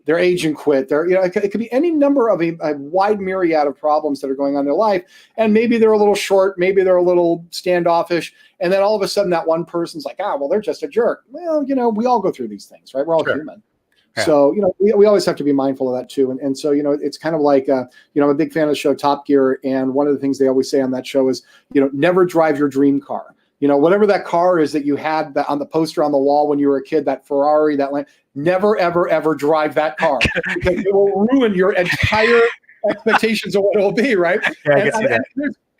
Their agent quit. It could be any number of a wide myriad of problems that are going on in their life. And maybe they're a little short. Maybe they're a little standoffish. And then all of a sudden that one person's like, well, they're just a jerk. Well, we all go through these things, right? We're all human. Yeah. So, we always have to be mindful of that too. And so, it's kind of like, I'm a big fan of the show Top Gear. And one of the things they always say on that show is, never drive your dream car. whatever that car is that you had on the poster on the wall when you were a kid, that Ferrari, that Lamb, never, ever, ever drive that car because it will ruin your entire expectations of what it will be, right? Yeah, I can see that.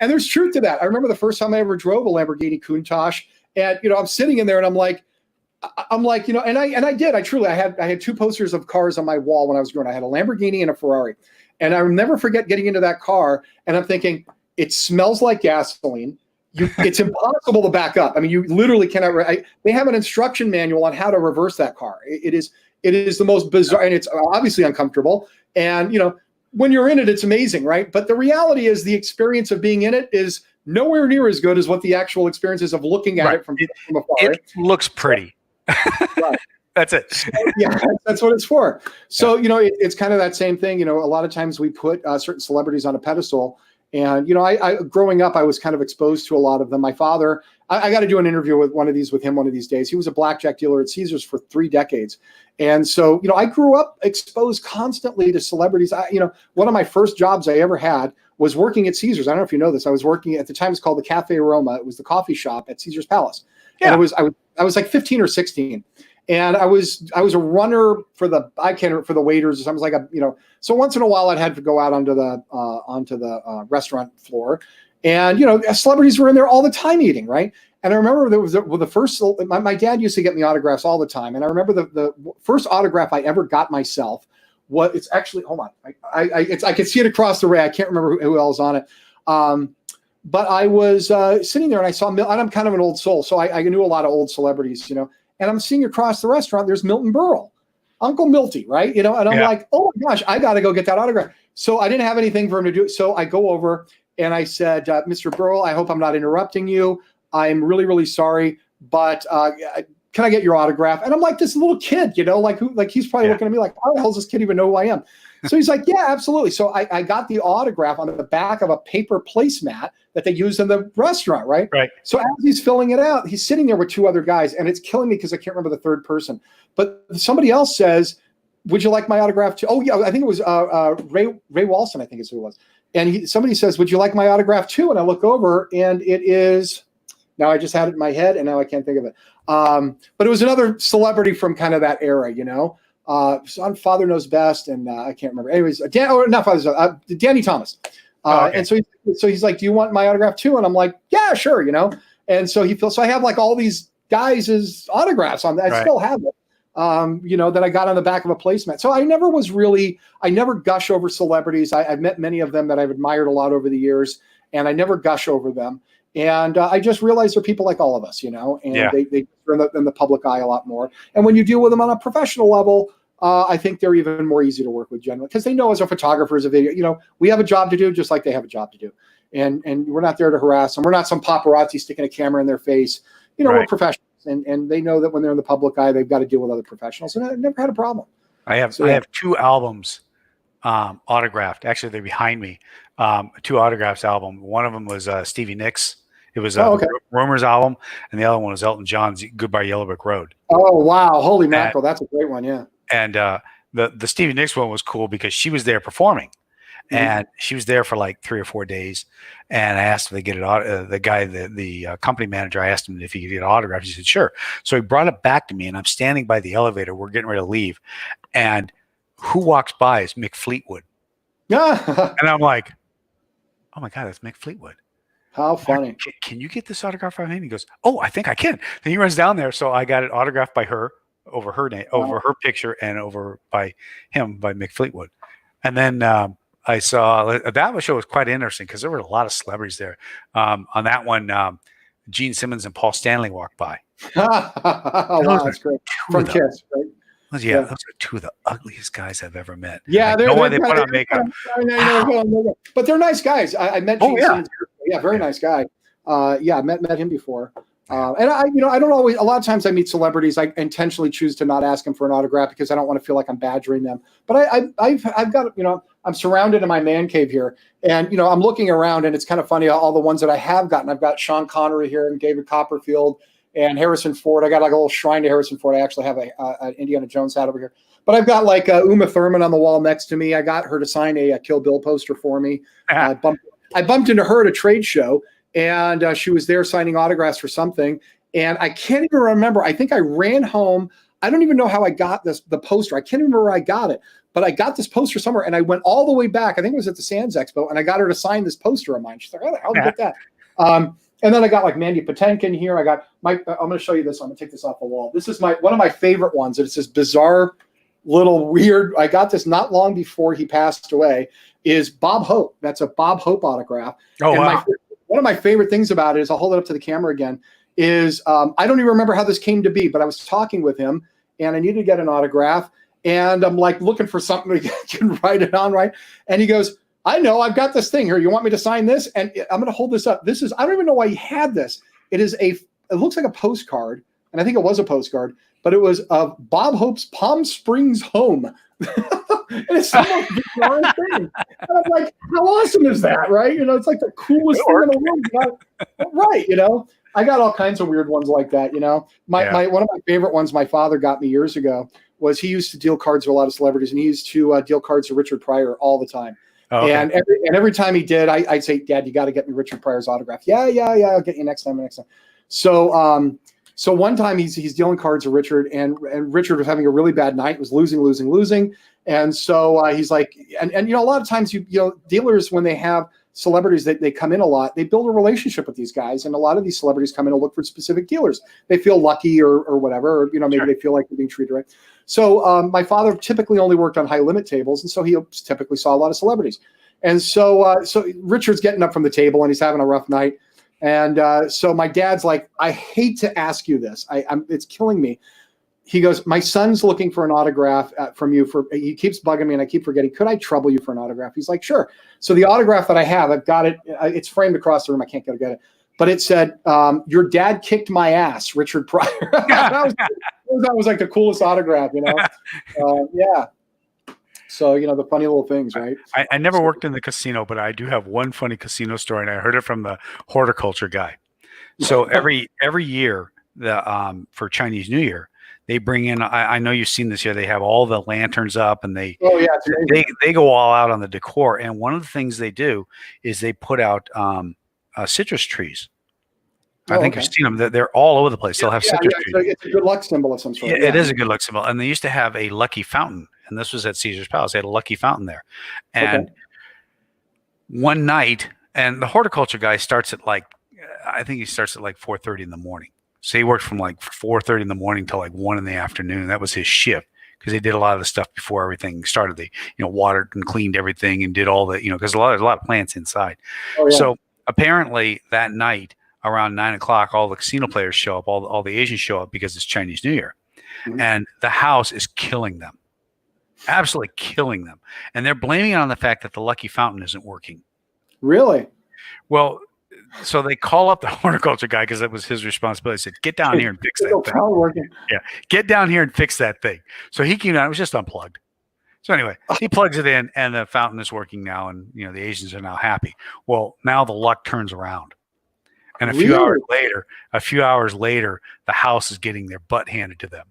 And there's truth to that. I remember the first time I ever drove a Lamborghini Countach, and I'm sitting in there and I'm like, and I did. I had two posters of cars on my wall when I was growing. I had a Lamborghini and a Ferrari, and I'll never forget getting into that car and I'm thinking, it smells like gasoline. It's impossible to back up. I mean, you literally cannot. They have an instruction manual on how to reverse that car. It is the most bizarre, and it's obviously uncomfortable. And when you're in it, it's amazing, right? But the reality is, the experience of being in it is nowhere near as good as what the actual experience is of looking at it from afar. It looks pretty. Right. That's it. Yeah, that's what it's for. So it's kind of that same thing. A lot of times we put certain celebrities on a pedestal. And, I growing up, I was kind of exposed to a lot of them. My father, I got to do an interview with him one of these days. He was a blackjack dealer at Caesars for 3 decades. And so, I grew up exposed constantly to celebrities. One of my first jobs I ever had was working at Caesars. I don't know if you know this. I was working at the time, it's called the Cafe Roma. It was the coffee shop at Caesars Palace. Yeah. And I was like 15 or 16. And I was a runner for the waiters. I was like so once in a while I'd had to go out onto the restaurant floor, and celebrities were in there all the time eating, right? And I remember there was the first. My dad used to get me autographs all the time, and I remember the first autograph I ever got myself was, it's actually, hold on, I could see it across the way. I can't remember who else on it. But I was sitting there and I saw, and I'm kind of an old soul, so I knew a lot of old celebrities, and I'm seeing across the restaurant, there's Milton Berle, Uncle Milty, right? And I'm like, oh my gosh, I got to go get that autograph. So I didn't have anything for him to do. So I go over and I said, Mr. Berle, I hope I'm not interrupting you. I'm really, really sorry, but can I get your autograph? And I'm like this little kid, he's probably looking at me like, how the hell does this kid even know who I am? So he's like, yeah, absolutely. So I got the autograph on the back of a paper placemat that they use in the restaurant, right? Right. So as he's filling it out, he's sitting there with 2 other guys, and it's killing me because I can't remember the third person. But somebody else says, would you like my autograph too? Oh, yeah, I think it was Ray Walston, I think is who it was. And somebody says, would you like my autograph too? And I look over, and it is, now I just had it in my head, and now I can't think of it. But it was another celebrity from kind of that era, on Father Knows Best, and I can't remember. Anyways, Danny Thomas. Okay. And so he's like, do you want my autograph too? And I'm like, yeah, sure, And so so I have like all these guys' autographs on that. I still have it, that I got on the back of a placemat. So I never gush over celebrities. I've met many of them that I've admired a lot over the years, and I never gush over them. And I just realized they're people like all of us, and they're in the public eye a lot more. And when you deal with them on a professional level, I think they're even more easy to work with generally, because they know as a photographer, as a video, we have a job to do just like they have a job to do. And we're not there to harass them. We're not some paparazzi sticking a camera in their face. We're professionals, and they know that when they're in the public eye, they've got to deal with other professionals. And I've never had a problem. I have 2 albums autographed. Actually, they're behind me. 2 autographs album. One of them was Stevie Nicks. It was Rumors album, and the other one was Elton John's Goodbye Yellow Brick Road. Oh, wow. Holy mackerel. That's a great one, yeah. And the Stevie Nicks one was cool because she was there performing. And she was there for like 3 or 4 days. And I asked if they get it. The guy, the company manager, I asked him if he could get an autograph. He said, sure. So he brought it back to me, and I'm standing by the elevator. We're getting ready to leave. And who walks by is Mick Fleetwood. And I'm like, oh my God, that's Mick Fleetwood. How funny. Can you get this autograph from him? He goes, oh, I think I can. Then he runs down there. So I got it autographed by her, over her name, over her picture, and over by him, by Mick Fleetwood. And then I saw that show was quite interesting because there were a lot of celebrities there. On that one, Gene Simmons and Paul Stanley walked by. Wow, that's great. From Kiss, right? Yeah, those are 2 of the ugliest guys I've ever met. Yeah, they're they put on makeup. But they're nice guys. I met Gene Simmons. Yeah, very nice guy. I met him before. And I don't always. A lot of times I meet celebrities. I intentionally choose to not ask them for an autograph because I don't want to feel like I'm badgering them. But I've got I'm surrounded in my man cave here, and I'm looking around, and it's kind of funny all the ones that I have gotten. I've got Sean Connery here, and David Copperfield, and Harrison Ford. I got like a little shrine to Harrison Ford. I actually have an Indiana Jones hat over here. But I've got like Uma Thurman on the wall next to me. I got her to sign a Kill Bill poster for me. I bumped into her at a trade show, and she was there signing autographs for something. And I can't even remember. I think I ran home. I don't even know how I got the poster. I can't remember where I got it, but I got this poster somewhere, and I went all the way back. I think it was at the Sands Expo, and I got her to sign this poster of mine. She's like, "How did I get that?" And then I got like Mandy Patinkin here. I got I'm going to show you this. I'm going to take this off the wall. This is one of my favorite ones. It's this bizarre little weird. I got this not long before he passed away. Is Bob Hope. That's a Bob Hope autograph. Oh, and wow. One of my favorite things about it is, I'll hold it up to the camera again, is I don't even remember how this came to be, but I was talking with him and I needed to get an autograph, and I'm like looking for something to can write it on, right? And he goes, "I know, I've got this thing here. You want me to sign this?" And I'm going to hold this up. This is, I don't even know why he had this. It looks like a postcard, and I think it was a postcard, but it was of Bob Hope's Palm Springs home. And it's the most bizarre thing. And I'm like, how awesome is that, right? It's like the coolest thing in the world. Right, I got all kinds of weird ones like that, one of my favorite ones my father got me years ago was, he used to deal cards with a lot of celebrities, and he used to deal cards to Richard Pryor all the time. Oh, okay. And every time he did, I'd say, "Dad, you got to get me Richard Pryor's autograph." Yeah, I'll get you next time. So one time he's dealing cards with Richard, and Richard was having a really bad night, was losing. And so he's like, and a lot of times dealers, when they have celebrities that they come in a lot, they build a relationship with these guys, and a lot of these celebrities come in to look for specific dealers. They feel lucky or whatever, or maybe Sure. They feel like they're being treated right. So my father typically only worked on high limit tables, and so he typically saw a lot of celebrities. And so Richard's getting up from the table, and he's having a rough night. And so my dad's like, "I hate to ask you this. It's killing me." He goes, "My son's looking for an autograph from you. He keeps bugging me, and I keep forgetting. Could I trouble you for an autograph?" He's like, "Sure." So the autograph that I have, I've got it. It's framed across the room. I can't go get it. But it said, "Your dad kicked my ass, Richard Pryor." that was like the coolest autograph, Yeah. So, the funny little things, right? I never worked in the casino, but I do have one funny casino story, and I heard it from the horticulture guy. So every year, for Chinese New Year, they bring in, I know you've seen this year, they have all the lanterns up, and they go all out on the decor. And one of the things they do is they put out citrus trees. I think you've seen them. They're all over the place. They'll have citrus trees. So it's a good luck symbol of some sort. Yeah, it is a good luck symbol. And they used to have a lucky fountain. And this was at Caesar's Palace. They had a lucky fountain there. And one night, and the horticulture guy starts at I think he starts at 4:30 in the morning. So he worked from 4:30 in the morning till 1 in the afternoon. That was his shift, because they did a lot of the stuff before everything started. They, watered and cleaned everything and did all the, because there's a lot of plants inside. Oh, yeah. So apparently that night around 9 o'clock, all the casino players show up, all the Asians show up, because it's Chinese New Year. Mm-hmm. And the house is killing them. Absolutely killing them. And they're blaming it on the fact that the lucky fountain isn't working. Really? Well, so they call up the horticulture guy, because it was his responsibility. He said, "Get down here and fix that thing." Yeah, get down here and fix that thing. So he came down. It was just unplugged. So anyway, he plugs it in, and the fountain is working now, and the Asians are now happy. Well, now the luck turns around. And a few hours later, the house is getting their butt handed to them.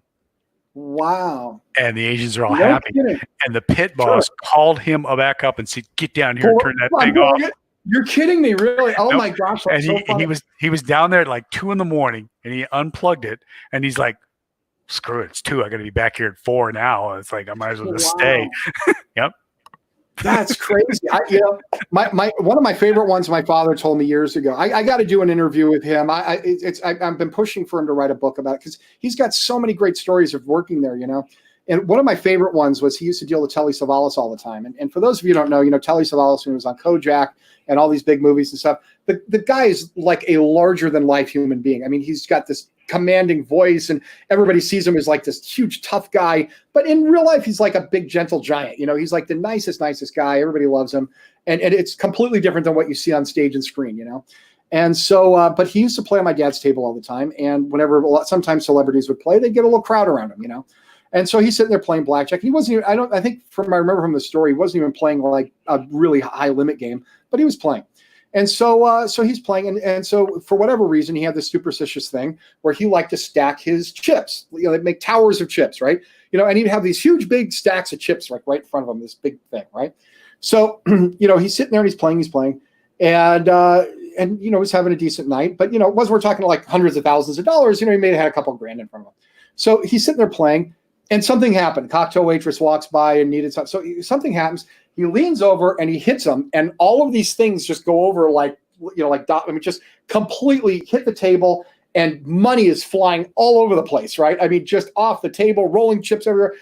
Wow. And the Asians are all happy. Kidding. And the pit boss called him back up and said, "Get down here and turn that thing off." You're kidding me, really? Oh, my gosh. And he was down there at 2 in the morning, and he unplugged it, and he's like, "Screw it, it's 2. I got to be back here at 4 now." It's like, I might as well just stay. Yep. That's crazy. One of my favorite ones my father told me years ago. I got to do an interview with him. I've been pushing for him to write a book about it, because he's got so many great stories of working there, And one of my favorite ones was, he used to deal with Telly Savalas all the time. And for those of you who don't know, Telly Savalas, when he was on Kojak and all these big movies and stuff, the guy is like a larger than life human being. I mean, he's got this commanding voice, and everybody sees him as like this huge, tough guy. But in real life, he's like a big, gentle giant. He's like the nicest guy. Everybody loves him. And it's completely different than what you see on stage and screen, And so, but he used to play on my dad's table all the time. And sometimes celebrities would play, they'd get a little crowd around him, And so he's sitting there playing blackjack. He wasn't even, I remember from the story, he wasn't even playing like a really high limit game, but he was playing. And so he's playing. And so for whatever reason, he had this superstitious thing where he liked to stack his chips. They'd make towers of chips, right? And he'd have these huge, big stacks of chips right in front of him, this big thing, right? So, he's sitting there and he's playing. And was having a decent night, but we're talking like hundreds of thousands of dollars. He may have had a couple grand in front of him. So he's sitting there playing, and something happened. Cocktail waitress walks by and needed something. So something happens. He leans over and he hits him, and all of these things just go over just completely hit the table, and money is flying all over the place, right? I mean, just off the table, rolling chips everywhere,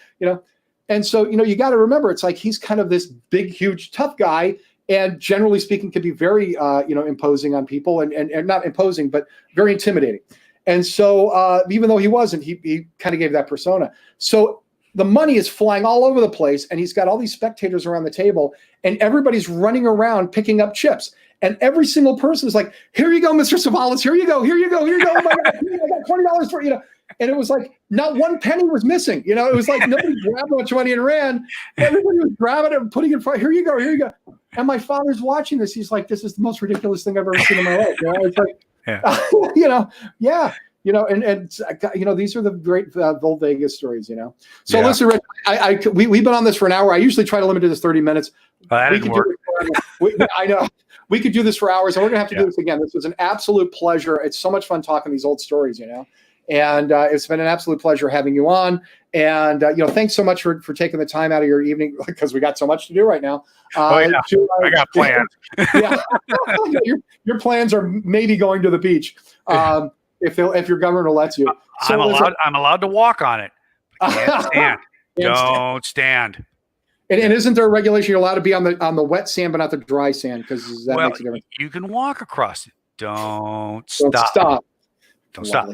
And so, you got to remember, it's like he's kind of this big, huge, tough guy, and generally speaking, can be very, imposing on people, and not imposing, but very intimidating. And so, even though he wasn't, he kind of gave that persona. So the money is flying all over the place, and he's got all these spectators around the table, and everybody's running around picking up chips. And every single person is like, "Here you go, Mr. Savalas. Here you go. Here you go. Here you go. Oh my God, I got $20 for And it was like not one penny was missing. It was like nobody grabbed a bunch of money and ran. Everybody was grabbing it and putting it in front. Here you go. Here you go. And my father's watching this. He's like, "This is the most ridiculous thing I've ever seen in my life." It's like, yeah. And these are the great old Vegas stories. So Yeah. listen, Rich, we've been on this for an hour. I usually try to limit it to 30 minutes. That didn't work. I know. We could do this for hours, and we're gonna have to do this again. This was an absolute pleasure. It's so much fun talking these old stories, and it's been an absolute pleasure having you on. And thanks so much for taking the time out of your evening, because we got so much to do right now. I got plans. Yeah, your plans are maybe going to the beach, if your governor lets you. So I'm allowed to walk on it. Can't stand. Don't stand. And isn't there a regulation you're allowed to be on the wet sand but not the dry sand, because that makes a difference? You can walk across it. Don't stop. Don't stop.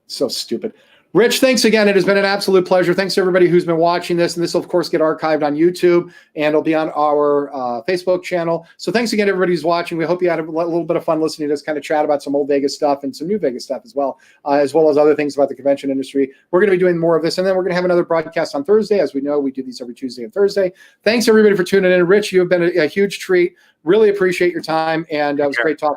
So stupid. Rich, thanks again. It has been an absolute pleasure. Thanks to everybody who's been watching this. And this will, of course, get archived on YouTube, and it'll be on our Facebook channel. So thanks again, everybody who's watching. We hope you had a little bit of fun listening to us kind of chat about some old Vegas stuff and some new Vegas stuff as well as other things about the convention industry. We're going to be doing more of this, and then we're going to have another broadcast on Thursday. As we know, we do these every Tuesday and Thursday. Thanks, everybody, for tuning in. Rich, you have been a huge treat. Really appreciate your time, and it was great talking.